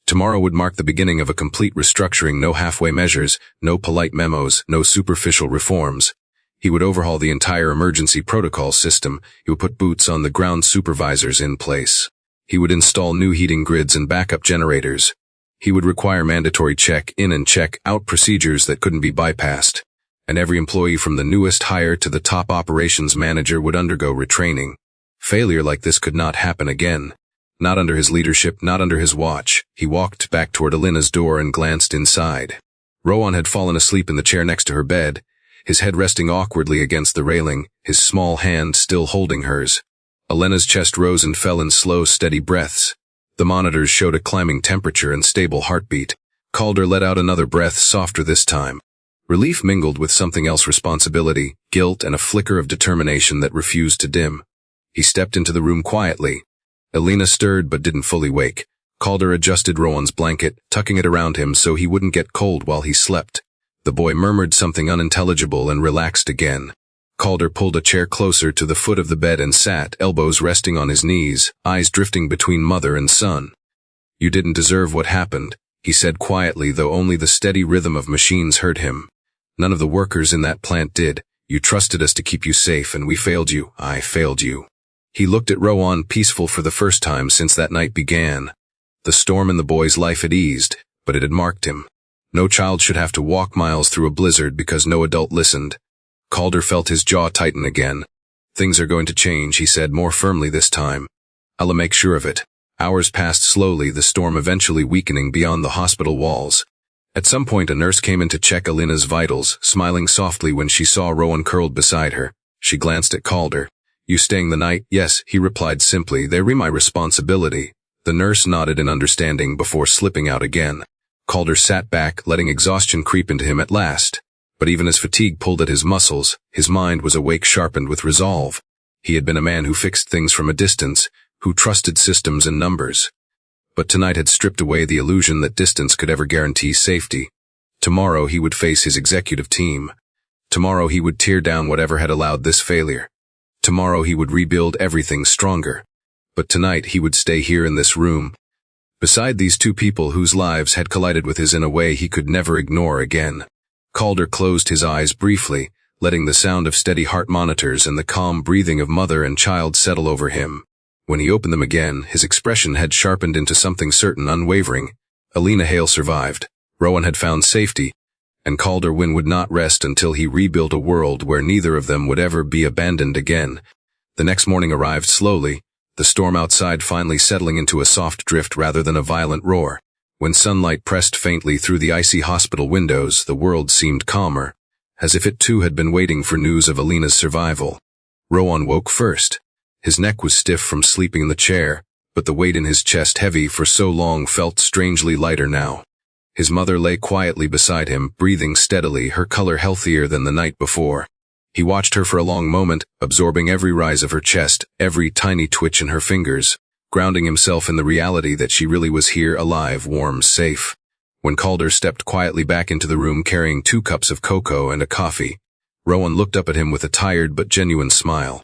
Tomorrow would mark the beginning of a complete restructuring. No halfway measures, no polite memos, no superficial reforms. He would overhaul the entire emergency protocol system. He would put boots on the ground supervisors in place. He would install new heating grids and backup generators. He would require mandatory check-in and check-out procedures that couldn't be bypassed. And every employee from the newest hire to the top operations manager would undergo retraining. Failure like this could not happen again. Not under his leadership, not under his watch. He walked back toward Alina's door and glanced inside. Rowan had fallen asleep in the chair next to her bed, his head resting awkwardly against the railing, his small hand still holding hers. Alina's chest rose and fell in slow, steady breaths. The monitors showed a climbing temperature and stable heartbeat. Calder let out another breath, softer this time. Relief mingled with something else, responsibility, guilt, and a flicker of determination that refused to dim. He stepped into the room quietly. Alina stirred but didn't fully wake. Calder adjusted Rowan's blanket, tucking it around him so he wouldn't get cold while he slept. The boy murmured something unintelligible and relaxed again. Calder pulled a chair closer to the foot of the bed and sat, elbows resting on his knees, eyes drifting between mother and son. "You didn't deserve what happened," he said quietly, though only the steady rhythm of machines heard him. "None of the workers in that plant did. You trusted us to keep you safe, and we failed you. I failed you." He looked at Rowan, peaceful for the first time since that night began. The storm in the boy's life had eased, but it had marked him. No child should have to walk miles through a blizzard because no adult listened. Calder felt his jaw tighten again. "Things are going to change," he said more firmly this time. "I'll make sure of it." Hours passed slowly, the storm eventually weakening beyond the hospital walls. At some point a nurse came in to check Alina's vitals, smiling softly when she saw Rowan curled beside her. She glanced at Calder. "You staying the night?" "Yes," he replied simply. "They're my responsibility." The nurse nodded in understanding before slipping out again. Calder sat back, letting exhaustion creep into him at last. But even as fatigue pulled at his muscles, his mind was awake, sharpened with resolve. He had been a man who fixed things from a distance, who trusted systems and numbers. But tonight had stripped away the illusion that distance could ever guarantee safety. Tomorrow he would face his executive team. Tomorrow he would tear down whatever had allowed this failure. Tomorrow he would rebuild everything stronger. But tonight he would stay here in this room, beside these two people whose lives had collided with his in a way he could never ignore again. Calder closed his eyes briefly, letting the sound of steady heart monitors and the calm breathing of mother and child settle over him. When he opened them again, his expression had sharpened into something certain, unwavering. Alina Hale survived. Rowan had found safety, and Calder Wynn would not rest until he rebuilt a world where neither of them would ever be abandoned again. The next morning arrived slowly, the storm outside finally settling into a soft drift rather than a violent roar. When sunlight pressed faintly through the icy hospital windows, the world seemed calmer, as if it too had been waiting for news of Alina's survival. Rowan woke first. His neck was stiff from sleeping in the chair, but the weight in his chest, heavy for so long, felt strangely lighter now. His mother lay quietly beside him, breathing steadily, her color healthier than the night before. He watched her for a long moment, absorbing every rise of her chest, every tiny twitch in her fingers, grounding himself in the reality that she really was here, alive, warm, safe. When Calder stepped quietly back into the room carrying 2 cups of cocoa and a coffee, Rowan looked up at him with a tired but genuine smile.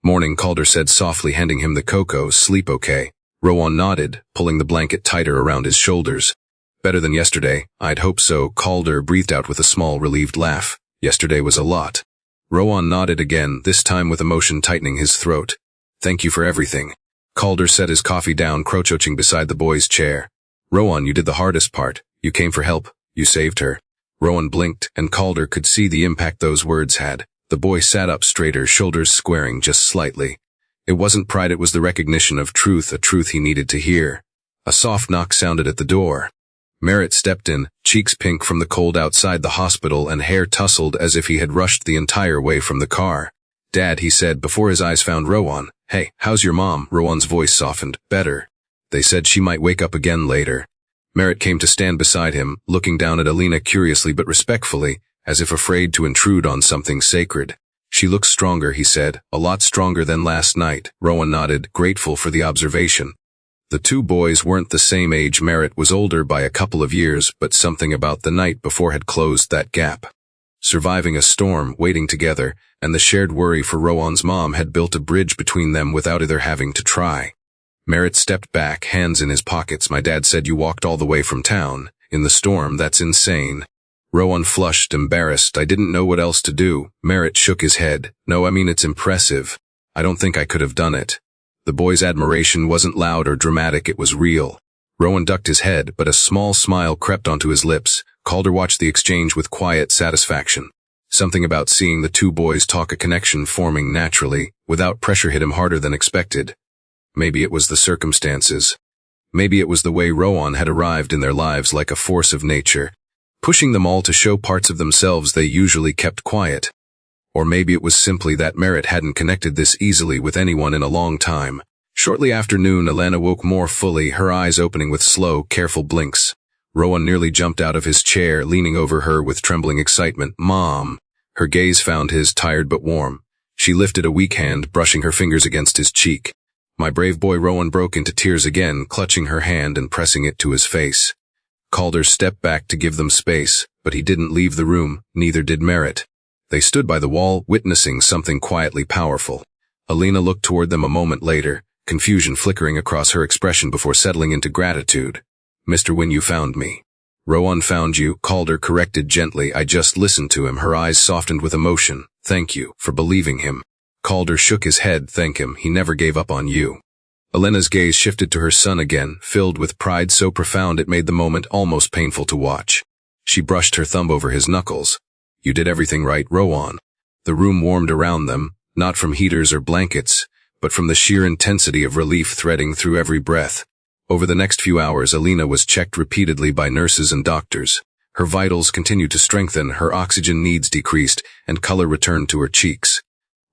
"Morning," Calder said softly, handing him the cocoa. "Sleep okay?" Rowan nodded, pulling the blanket tighter around his shoulders. "Better than yesterday." "I'd hope so," Calder breathed out with a small relieved laugh. "Yesterday was a lot." Rowan nodded again, this time with emotion tightening his throat. "Thank you for everything." Calder set his coffee down, crouching beside the boy's chair. "Rowan, you did the hardest part. You came for help. You saved her." Rowan blinked, and Calder could see the impact those words had. The boy sat up straighter, shoulders squaring just slightly. It wasn't pride, it was the recognition of truth, a truth he needed to hear. A soft knock sounded at the door. Merritt stepped in, cheeks pink from the cold outside the hospital and hair tousled as if he had rushed the entire way from the car. "Dad," he said before his eyes found Rowan. "Hey, how's your mom?" Rowan's voice softened. "Better. They said she might wake up again later." Merritt came to stand beside him, looking down at Alina curiously but respectfully, as if afraid to intrude on something sacred. "She looks stronger," he said. "A lot stronger than last night." Rowan nodded, grateful for the observation. The two boys weren't the same age. Merritt was older by a couple of years, but something about the night before had closed that gap. Surviving a storm, waiting together, and the shared worry for Rowan's mom had built a bridge between them without either having to try. Merritt stepped back, hands in his pockets. "My dad said you walked all the way from town. In the storm, that's insane." Rowan flushed, embarrassed. "I didn't know what else to do." Merritt shook his head. "No, I mean it's impressive. I don't think I could have done it." The boy's admiration wasn't loud or dramatic, it was real. Rowan ducked his head, but a small smile crept onto his lips. Calder watched the exchange with quiet satisfaction. Something about seeing the two boys talk, a connection forming naturally, without pressure, hit him harder than expected. Maybe it was the circumstances. Maybe it was the way Rowan had arrived in their lives like a force of nature, pushing them all to show parts of themselves they usually kept quiet. Or maybe it was simply that Merritt hadn't connected this easily with anyone in a long time. Shortly after noon, Alana woke more fully, her eyes opening with slow, careful blinks. Rowan nearly jumped out of his chair, leaning over her with trembling excitement. "Mom." Her gaze found his, tired but warm. She lifted a weak hand, brushing her fingers against his cheek. "My brave boy." Rowan broke into tears again, clutching her hand and pressing it to his face. Calder stepped back to give them space, but he didn't leave the room, neither did Merritt. They stood by the wall, witnessing something quietly powerful. Alina looked toward them a moment later, confusion flickering across her expression before settling into gratitude. "Mr. Wynn, you found me." "Rowan found you," Calder corrected gently. "I just listened to him." Her eyes softened with emotion. "Thank you for believing him." Calder shook his head. "Thank him. He never gave up on you." Elena's gaze shifted to her son again, filled with pride so profound it made the moment almost painful to watch. She brushed her thumb over his knuckles. "You did everything right, Rowan." The room warmed around them, not from heaters or blankets, but from the sheer intensity of relief threading through every breath. Over the next few hours, Alina was checked repeatedly by nurses and doctors. Her vitals continued to strengthen, her oxygen needs decreased, and color returned to her cheeks.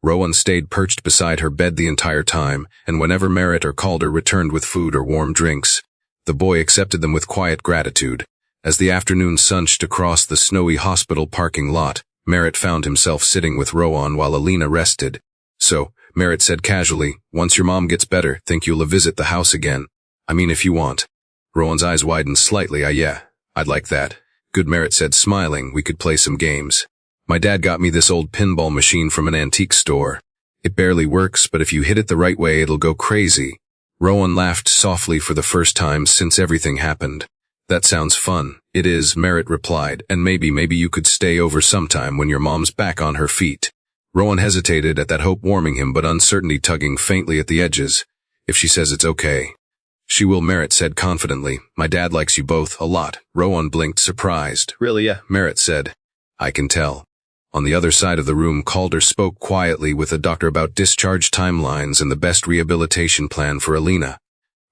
Rowan stayed perched beside her bed the entire time, and whenever Merritt or Calder returned with food or warm drinks, the boy accepted them with quiet gratitude. As the afternoon sunched across the snowy hospital parking lot, Merritt found himself sitting with Rowan while Alina rested. "So," Merritt said casually, "once your mom gets better, think you'll visit the house again? I mean, if you want." Rowan's eyes widened slightly. "Yeah, I'd like that." "Good," Merritt said, smiling. "We could play some games. My dad got me this old pinball machine from an antique store. It barely works, but if you hit it the right way, it'll go crazy." Rowan laughed softly for the first time since everything happened. "That sounds fun." "It is," Merritt replied, "and maybe you could stay over sometime when your mom's back on her feet." Rowan hesitated at that hope warming him, but uncertainty tugging faintly at the edges. "If she says it's okay." "She will," Merritt said confidently. "My dad likes you both a lot." Rowan blinked, surprised. "Really?" "Yeah," Merritt said. "I can tell." On the other side of the room, Calder spoke quietly with a doctor about discharge timelines and the best rehabilitation plan for Alina.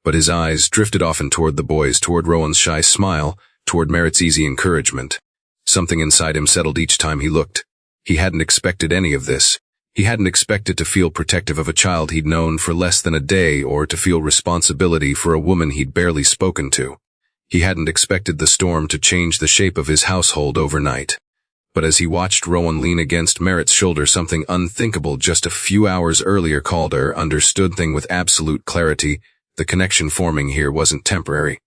But his eyes drifted often toward the boys, toward Rowan's shy smile, toward Merritt's easy encouragement. Something inside him settled each time he looked. He hadn't expected any of this. He hadn't expected to feel protective of a child he'd known for less than a day, or to feel responsibility for a woman he'd barely spoken to. He hadn't expected the storm to change the shape of his household overnight. But as he watched Rowan lean against Merritt's shoulder, something unthinkable just a few hours earlier, Calder understood thing with absolute clarity. The connection forming here wasn't temporary.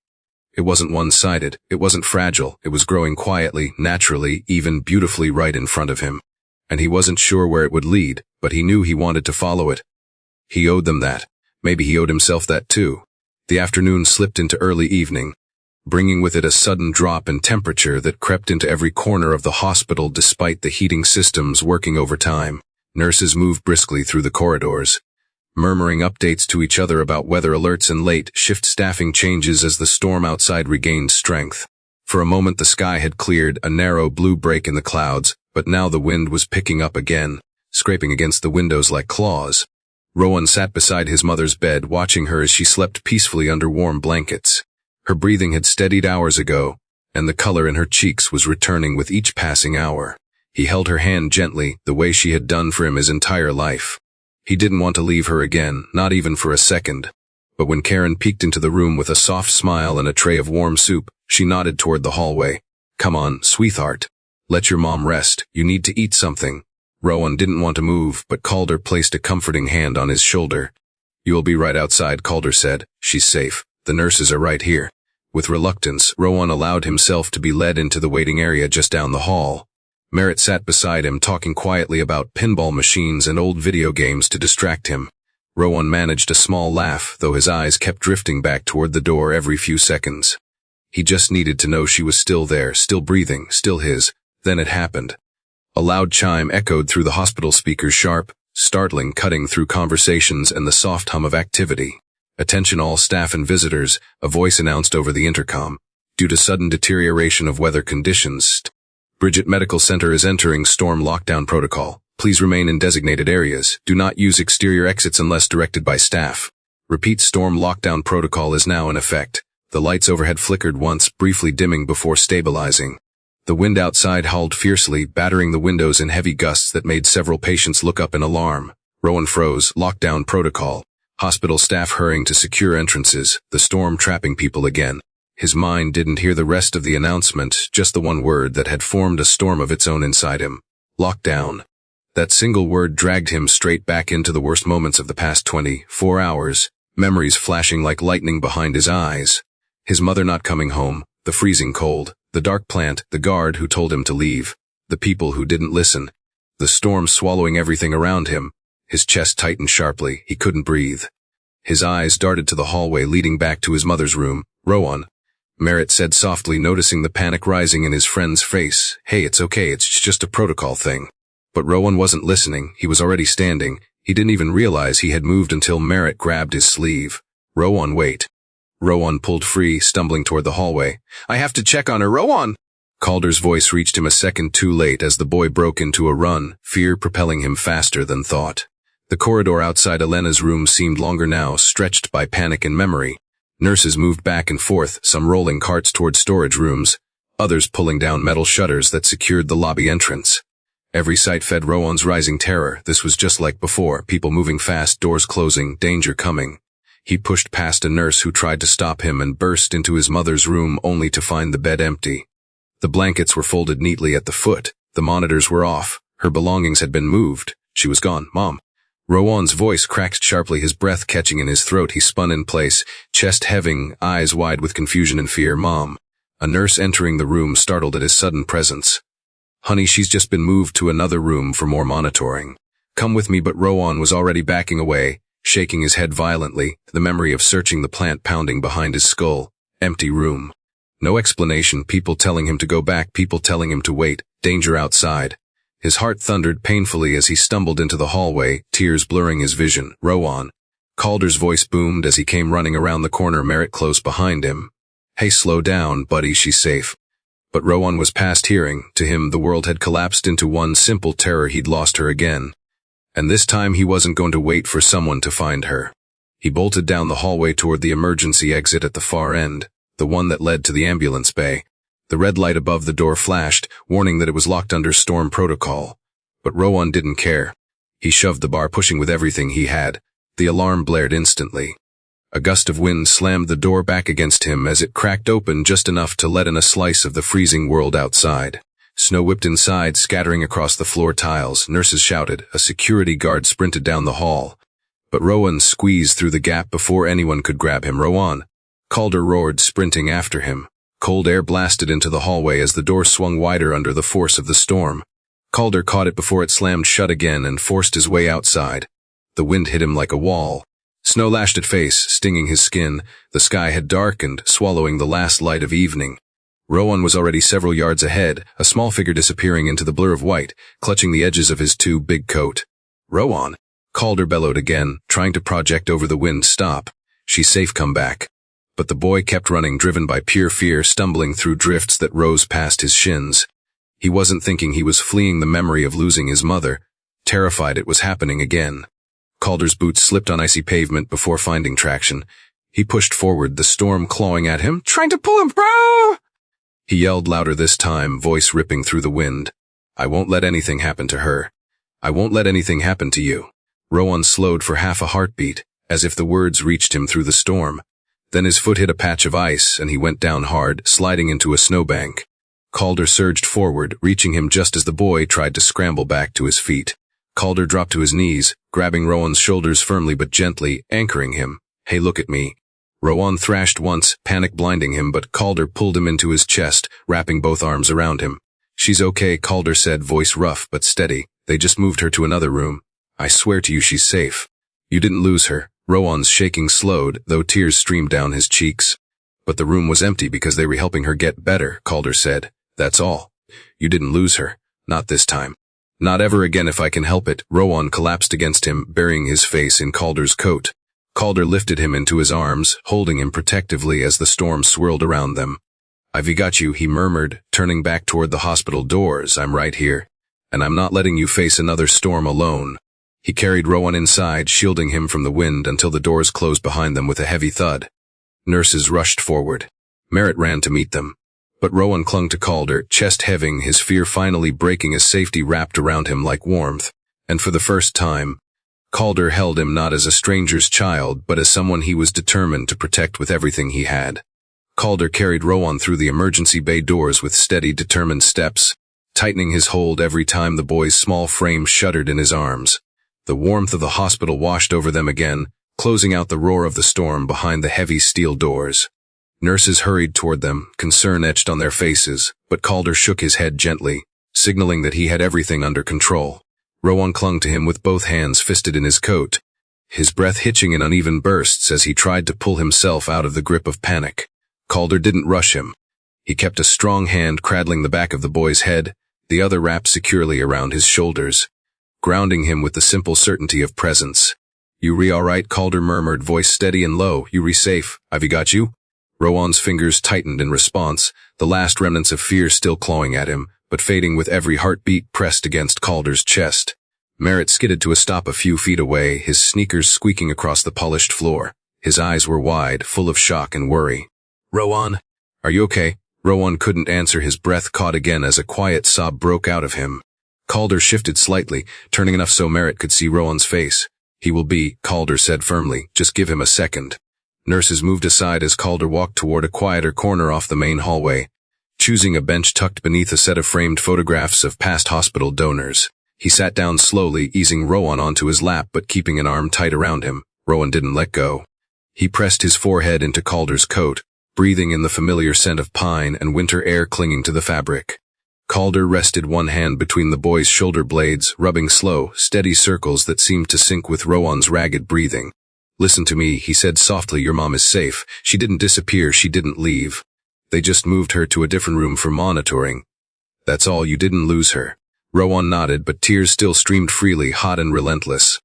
It wasn't one-sided. It wasn't fragile. It was growing quietly, naturally, even beautifully right in front of him. And he wasn't sure where it would lead, but he knew he wanted to follow it. He owed them that. Maybe he owed himself that too. The afternoon slipped into early evening, bringing with it a sudden drop in temperature that crept into every corner of the hospital despite the heating systems working overtime. Nurses moved briskly through the corridors, murmuring updates to each other about weather alerts and late shift staffing changes as the storm outside regained strength. For a moment the sky had cleared, a narrow blue break in the clouds, but now the wind was picking up again, scraping against the windows like claws. Rowan sat beside his mother's bed, watching her as she slept peacefully under warm blankets. Her breathing had steadied hours ago, and the color in her cheeks was returning with each passing hour. He held her hand gently, the way she had done for him his entire life. He didn't want to leave her again, not even for a second. But when Karen peeked into the room with a soft smile and a tray of warm soup, she nodded toward the hallway. "Come on, sweetheart. Let your mom rest. You need to eat something." Rowan didn't want to move, but Calder placed a comforting hand on his shoulder. "You'll be right outside," Calder said. "She's safe. The nurses are right here." With reluctance, Rowan allowed himself to be led into the waiting area just down the hall. Merritt sat beside him, talking quietly about pinball machines and old video games to distract him. Rowan managed a small laugh, though his eyes kept drifting back toward the door every few seconds. He just needed to know she was still there, still breathing, still his. Then it happened. A loud chime echoed through the hospital speakers, sharp, startling, cutting through conversations and the soft hum of activity. "Attention all staff and visitors," a voice announced over the intercom. "Due to sudden deterioration of weather conditions, Bridget Medical Center is entering storm lockdown protocol. Please remain in designated areas. Do not use exterior exits unless directed by staff. Repeat, storm lockdown protocol is now in effect." The lights overhead flickered once, briefly dimming before stabilizing. The wind outside howled fiercely, battering the windows in heavy gusts that made several patients look up in alarm. Rowan froze. Lockdown protocol. Hospital staff hurrying to secure entrances, the storm trapping people again. His mind didn't hear the rest of the announcement, just the one word that had formed a storm of its own inside him. Lockdown. That single word dragged him straight back into the worst moments of the past 24 hours, memories flashing like lightning behind his eyes. His mother not coming home, the freezing cold, the dark plant, the guard who told him to leave, the people who didn't listen, the storm swallowing everything around him. His chest tightened sharply. He couldn't breathe. His eyes darted to the hallway leading back to his mother's room. "Rowan," Merritt said softly, noticing the panic rising in his friend's face. "Hey, it's okay, it's just a protocol thing." But Rowan wasn't listening. He was already standing. He didn't even realize he had moved until Merritt grabbed his sleeve. "Rowan, wait." Rowan pulled free, stumbling toward the hallway. "I have to check on her, Rowan!" Calder's voice reached him a second too late as the boy broke into a run, fear propelling him faster than thought. The corridor outside Elena's room seemed longer now, stretched by panic and memory. Nurses moved back and forth, some rolling carts toward storage rooms, others pulling down metal shutters that secured the lobby entrance. Every sight fed Rowan's rising terror. This was just like before, people moving fast, doors closing, danger coming. He pushed past a nurse who tried to stop him and burst into his mother's room only to find the bed empty. The blankets were folded neatly at the foot, the monitors were off, her belongings had been moved. She was gone. "Mom." Rowan's voice cracked sharply, his breath catching in his throat. He spun in place, chest heaving, eyes wide with confusion and fear. "Mom." A nurse entering the room startled at his sudden presence. "Honey, she's just been moved to another room for more monitoring. Come with me." But Rowan was already backing away, shaking his head violently, the memory of searching the plant pounding behind his skull. Empty room. No explanation, people telling him to go back, people telling him to wait, danger outside. His heart thundered painfully as he stumbled into the hallway, tears blurring his vision. "Rowan." Calder's voice boomed as he came running around the corner, Merritt close behind him. "Hey, slow down, buddy, she's safe." But Rowan was past hearing. To him, the world had collapsed into one simple terror: he'd lost her again. And this time he wasn't going to wait for someone to find her. He bolted down the hallway toward the emergency exit at the far end, the one that led to the ambulance bay. The red light above the door flashed, warning that it was locked under storm protocol. But Rowan didn't care. He shoved the bar, pushing with everything he had. The alarm blared instantly. A gust of wind slammed the door back against him as it cracked open just enough to let in a slice of the freezing world outside. Snow whipped inside, scattering across the floor tiles. Nurses shouted. A security guard sprinted down the hall. But Rowan squeezed through the gap before anyone could grab him. "Rowan!" Calder roared, sprinting after him. Cold air blasted into the hallway as the door swung wider under the force of the storm. Calder caught it before it slammed shut again and forced his way outside. The wind hit him like a wall. Snow lashed at face, stinging his skin. The sky had darkened, swallowing the last light of evening. Rowan was already several yards ahead, a small figure disappearing into the blur of white, clutching the edges of his too big coat. "Rowan!" Calder bellowed again, trying to project over the wind. "Stop. She's safe, come back." But the boy kept running, driven by pure fear, stumbling through drifts that rose past his shins. He wasn't thinking, he was fleeing the memory of losing his mother, terrified it was happening again. Calder's boots slipped on icy pavement before finding traction. He pushed forward, the storm clawing at him, trying to pull him through. He yelled louder this time, voice ripping through the wind. I won't let anything happen to her. I won't let anything happen to you. Rowan slowed for half a heartbeat, as if the words reached him through the storm. Then his foot hit a patch of ice, and he went down hard, sliding into a snowbank. Calder surged forward, reaching him just as the boy tried to scramble back to his feet. Calder dropped to his knees, grabbing Rowan's shoulders firmly but gently, anchoring him. Hey, look at me. Rowan thrashed once, panic blinding him, but Calder pulled him into his chest, wrapping both arms around him. She's okay, Calder said, voice rough but steady. They just moved her to another room. I swear to you she's safe. You didn't lose her. Rowan's shaking slowed, though tears streamed down his cheeks. But the room was empty because they were helping her get better, Calder said. That's all. You didn't lose her. Not this time. Not ever again if I can help it. Rowan collapsed against him, burying his face in Calder's coat. Calder lifted him into his arms, holding him protectively as the storm swirled around them. I've got you, he murmured, turning back toward the hospital doors. I'm right here. And I'm not letting you face another storm alone. He carried Rowan inside, shielding him from the wind until the doors closed behind them with a heavy thud. Nurses rushed forward. Merritt ran to meet them. But Rowan clung to Calder, chest heaving, his fear finally breaking as safety wrapped around him like warmth. And for the first time, Calder held him not as a stranger's child, but as someone he was determined to protect with everything he had. Calder carried Rowan through the emergency bay doors with steady, determined steps, tightening his hold every time the boy's small frame shuddered in his arms. The warmth of the hospital washed over them again, closing out the roar of the storm behind the heavy steel doors. Nurses hurried toward them, concern etched on their faces, but Calder shook his head gently, signaling that he had everything under control. Rowan clung to him with both hands fisted in his coat, his breath hitching in uneven bursts as he tried to pull himself out of the grip of panic. Calder didn't rush him. He kept a strong hand cradling the back of the boy's head, the other wrapped securely around his shoulders, grounding him with the simple certainty of presence. You all right? Calder murmured, voice steady and low. You safe? I've got you? Rowan's fingers tightened in response, the last remnants of fear still clawing at him, but fading with every heartbeat pressed against Calder's chest. Merritt skidded to a stop a few feet away, his sneakers squeaking across the polished floor. His eyes were wide, full of shock and worry. Rowan, are you okay? Rowan couldn't answer, his breath caught again as a quiet sob broke out of him. Calder shifted slightly, turning enough so Merritt could see Rowan's face. He will be, Calder said firmly, just give him a second. Nurses moved aside as Calder walked toward a quieter corner off the main hallway, choosing a bench tucked beneath a set of framed photographs of past hospital donors. He sat down slowly, easing Rowan onto his lap but keeping an arm tight around him. Rowan didn't let go. He pressed his forehead into Calder's coat, breathing in the familiar scent of pine and winter air clinging to the fabric. Calder rested one hand between the boy's shoulder blades, rubbing slow, steady circles that seemed to sync with Rowan's ragged breathing. Listen to me, he said softly, your mom is safe. She didn't disappear, she didn't leave. They just moved her to a different room for monitoring. That's all, you didn't lose her. Rowan nodded, but tears still streamed freely, hot and relentless.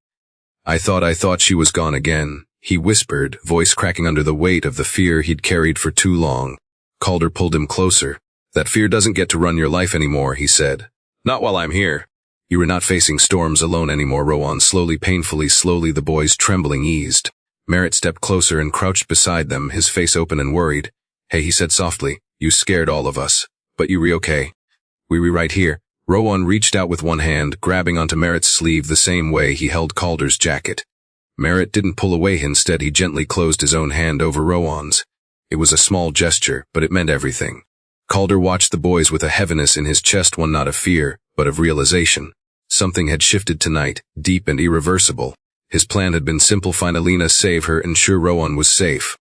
I thought she was gone again, he whispered, voice cracking under the weight of the fear he'd carried for too long. Calder pulled him closer. That fear doesn't get to run your life anymore, he said. Not while I'm here. You were not facing storms alone anymore, Rowan, slowly, painfully, slowly the boy's trembling eased. Merritt stepped closer and crouched beside them, his face open and worried. Hey, he said softly, you scared all of us. But you okay? We right here. Rowan reached out with one hand, grabbing onto Merritt's sleeve the same way he held Calder's jacket. Merritt didn't pull away, instead he gently closed his own hand over Rowan's. It was a small gesture, but it meant everything. Calder watched the boys with a heaviness in his chest, one not of fear, but of realization. Something had shifted tonight, deep and irreversible. His plan had been simple: find Alina, save her, ensure Rowan was safe.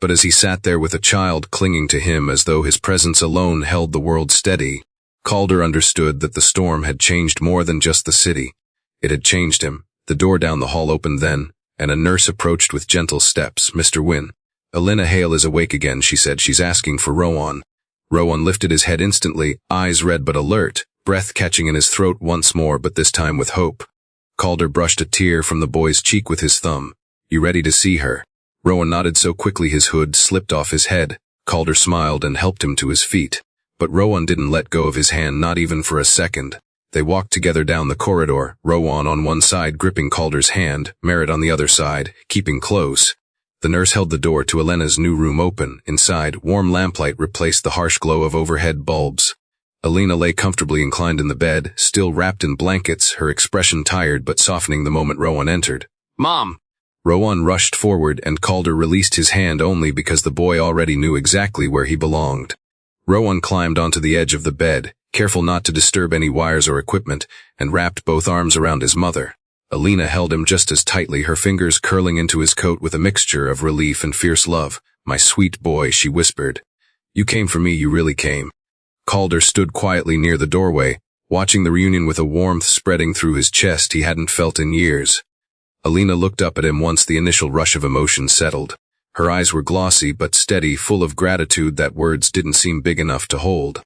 But as he sat there with a child clinging to him as though his presence alone held the world steady, Calder understood that the storm had changed more than just the city. It had changed him. The door down the hall opened then, and a nurse approached with gentle steps. Mr. Wynn. Alina Hale is awake again, she said. She's asking for Rowan. Rowan lifted his head instantly, eyes red but alert, breath catching in his throat once more, but this time with hope. Calder brushed a tear from the boy's cheek with his thumb. You ready to see her? Rowan nodded so quickly his hood slipped off his head. Calder smiled and helped him to his feet. But Rowan didn't let go of his hand, not even for a second. They walked together down the corridor, Rowan on one side gripping Calder's hand, Merritt on the other side, keeping close. The nurse held the door to Elena's new room open. Inside, warm lamplight replaced the harsh glow of overhead bulbs. Elena lay comfortably inclined in the bed, still wrapped in blankets, her expression tired but softening the moment Rowan entered. "Mom!" Rowan rushed forward, and Calder released his hand only because the boy already knew exactly where he belonged. Rowan climbed onto the edge of the bed, careful not to disturb any wires or equipment, and wrapped both arms around his mother. Elena held him just as tightly, her fingers curling into his coat with a mixture of relief and fierce love. "My sweet boy," she whispered. "You came for me, you really came." Calder stood quietly near the doorway, watching the reunion with a warmth spreading through his chest he hadn't felt in years. Elena looked up at him once the initial rush of emotion settled. Her eyes were glossy but steady, full of gratitude that words didn't seem big enough to hold.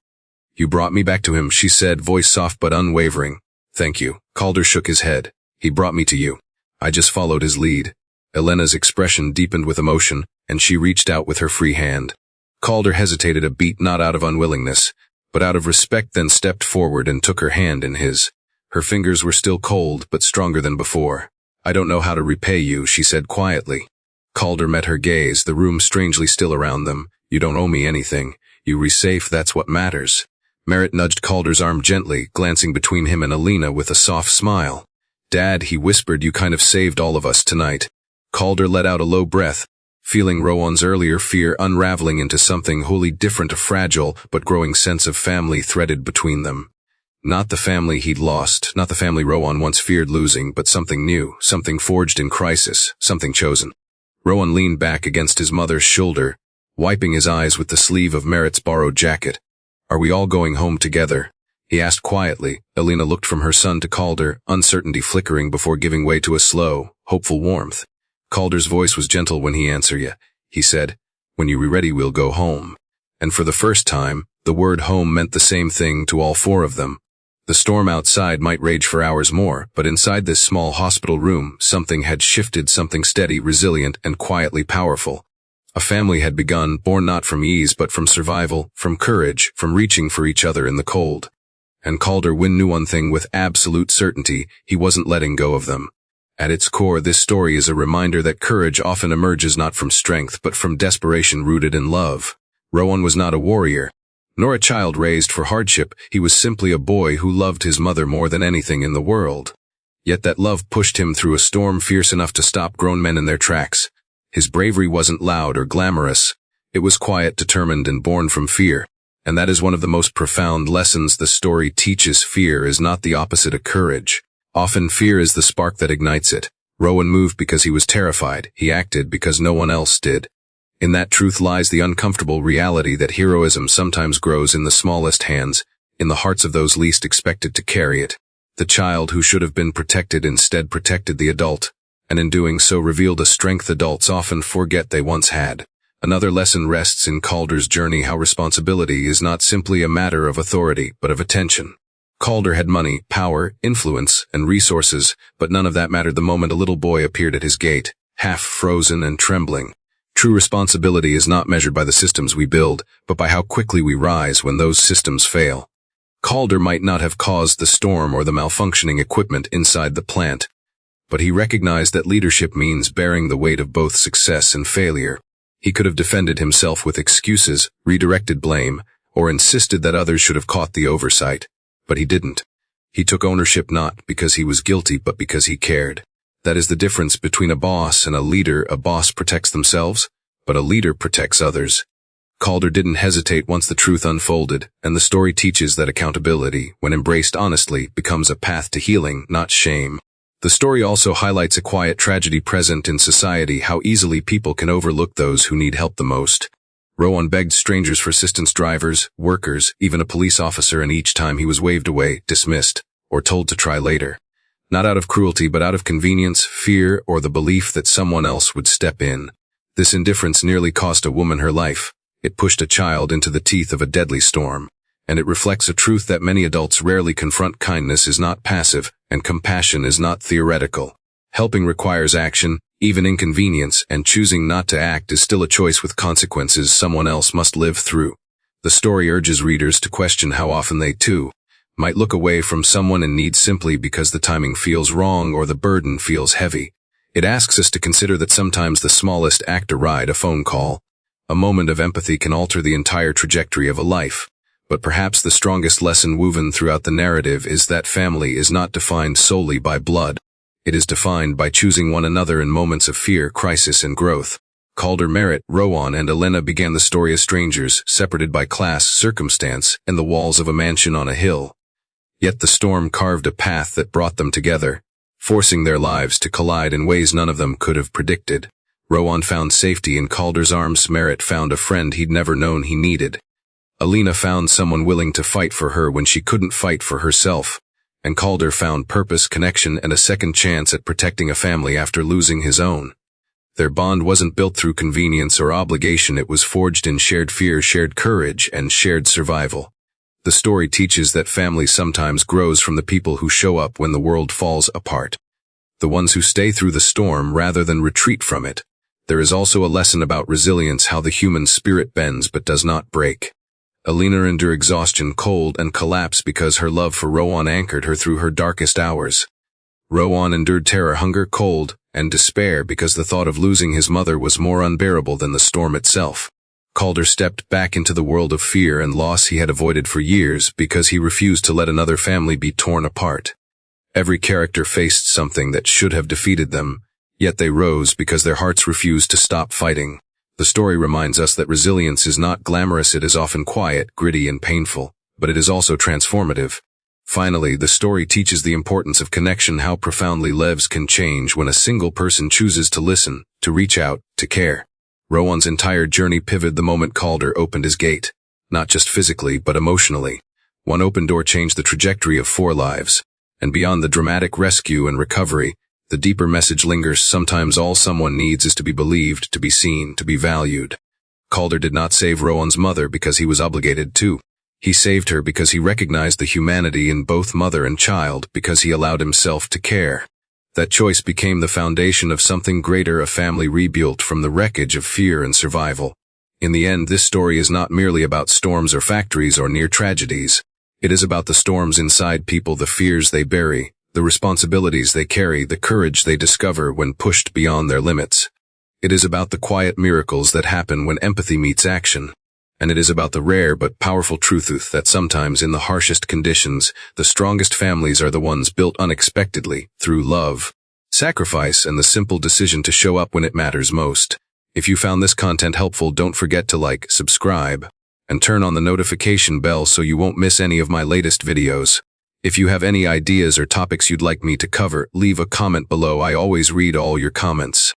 "You brought me back to him," she said, voice soft but unwavering. "Thank you." Calder shook his head. "He brought me to you. I just followed his lead." Elena's expression deepened with emotion, and she reached out with her free hand. Calder hesitated a beat, not out of unwillingness, but out of respect, then stepped forward and took her hand in his. Her fingers were still cold but stronger than before. "I don't know how to repay you," she said quietly. Calder met her gaze, the room strangely still around them. "You don't owe me anything. You were safe, that's what matters." Merritt nudged Calder's arm gently, glancing between him and Elena with a soft smile. "Dad," he whispered, "you kind of saved all of us tonight." Calder let out a low breath, feeling Rowan's earlier fear unraveling into something wholly different, a fragile but growing sense of family threaded between them. Not the family he'd lost, not the family Rowan once feared losing, but something new, something forged in crisis, something chosen. Rowan leaned back against his mother's shoulder, wiping his eyes with the sleeve of Merritt's borrowed jacket. "Are we all going home together?" he asked quietly. Elena looked from her son to Calder, uncertainty flickering before giving way to a slow, hopeful warmth. Calder's voice was gentle when he answered. "Yeah," he said. "When you're ready, we'll go home." And for the first time, the word home meant the same thing to all four of them. The storm outside might rage for hours more, but inside this small hospital room, something had shifted, something steady, resilient, and quietly powerful. A family had begun, born not from ease but from survival, from courage, from reaching for each other in the cold. And Calder Wynn knew one thing with absolute certainty: he wasn't letting go of them. At its core, this story is a reminder that courage often emerges not from strength but from desperation rooted in love. Rowan was not a warrior, nor a child raised for hardship. He was simply a boy who loved his mother more than anything in the world. Yet that love pushed him through a storm fierce enough to stop grown men in their tracks. His bravery wasn't loud or glamorous. It was quiet, determined, and born from fear. And that is one of the most profound lessons the story teaches. Fear is not the opposite of courage. Often fear is the spark that ignites it. Rowan moved because he was terrified. He acted because no one else did. In that truth lies the uncomfortable reality that heroism sometimes grows in the smallest hands, in the hearts of those least expected to carry it. The child who should have been protected instead protected the adult, and in doing so revealed a strength adults often forget they once had. Another lesson rests in Calder's journey: how responsibility is not simply a matter of authority, but of attention. Calder had money, power, influence, and resources, but none of that mattered the moment a little boy appeared at his gate, half frozen and trembling. True responsibility is not measured by the systems we build, but by how quickly we rise when those systems fail. Calder might not have caused the storm or the malfunctioning equipment inside the plant, but he recognized that leadership means bearing the weight of both success and failure. He could have defended himself with excuses, redirected blame, or insisted that others should have caught the oversight. But he didn't. He took ownership not because he was guilty, but because he cared. That is the difference between a boss and a leader. A boss protects themselves, but a leader protects others. Calder didn't hesitate once the truth unfolded, and the story teaches that accountability, when embraced honestly, becomes a path to healing, not shame. The story also highlights a quiet tragedy present in society: how easily people can overlook those who need help the most. Rowan begged strangers for assistance: drivers, workers, even a police officer, and each time he was waved away, dismissed, or told to try later. Not out of cruelty, but out of convenience, fear, or the belief that someone else would step in. This indifference nearly cost a woman her life. It pushed a child into the teeth of a deadly storm. And it reflects a truth that many adults rarely confront: kindness is not passive, and compassion is not theoretical. Helping requires action, even inconvenience, and choosing not to act is still a choice with consequences someone else must live through. The story urges readers to question how often they, too, might look away from someone in need simply because the timing feels wrong or the burden feels heavy. It asks us to consider that sometimes the smallest act, a ride, a phone call, a moment of empathy can alter the entire trajectory of a life. But perhaps the strongest lesson woven throughout the narrative is that family is not defined solely by blood. It is defined by choosing one another in moments of fear, crisis, and growth. Calder, Merritt, Rowan, and Elena began the story as strangers, separated by class, circumstance, and the walls of a mansion on a hill. Yet the storm carved a path that brought them together, forcing their lives to collide in ways none of them could have predicted. Rowan found safety in Calder's arms. Merritt found a friend he'd never known he needed. Elena found someone willing to fight for her when she couldn't fight for herself. And Calder found purpose, connection, and a second chance at protecting a family after losing his own. Their bond wasn't built through convenience or obligation. It was forged in shared fear, shared courage, and shared survival. The story teaches that family sometimes grows from the people who show up when the world falls apart. The ones who stay through the storm rather than retreat from it. There is also a lesson about resilience, how the human spirit bends but does not break. Elena endured exhaustion, cold, and collapse because her love for Rowan anchored her through her darkest hours. Rowan endured terror, hunger, cold, and despair because the thought of losing his mother was more unbearable than the storm itself. Calder stepped back into the world of fear and loss he had avoided for years because he refused to let another family be torn apart. Every character faced something that should have defeated them, yet they rose because their hearts refused to stop fighting. The story reminds us that resilience is not glamorous. It is often quiet, gritty, and painful, but it is also transformative. Finally, the story teaches the importance of connection, how profoundly lives can change when a single person chooses to listen, to reach out, to care. Rowan's entire journey pivoted the moment Calder opened his gate, not just physically but emotionally. One open door changed the trajectory of 4 lives. And beyond the dramatic rescue and recovery, the deeper message lingers. Sometimes all someone needs is to be believed, to be seen, to be valued. Calder did not save Rowan's mother because he was obligated to. He saved her because he recognized the humanity in both mother and child, because he allowed himself to care. That choice became the foundation of something greater, a family rebuilt from the wreckage of fear and survival. In the end, this story is not merely about storms or factories or near tragedies. It is about the storms inside people, the fears they bury, the responsibilities they carry, the courage they discover when pushed beyond their limits. It is about the quiet miracles that happen when empathy meets action. And it is about the rare but powerful truth that sometimes in the harshest conditions, the strongest families are the ones built unexpectedly, through love, sacrifice, and the simple decision to show up when it matters most. If you found this content helpful, don't forget to like, subscribe, and turn on the notification bell so you won't miss any of my latest videos. If you have any ideas or topics you'd like me to cover, leave a comment below. I always read all your comments.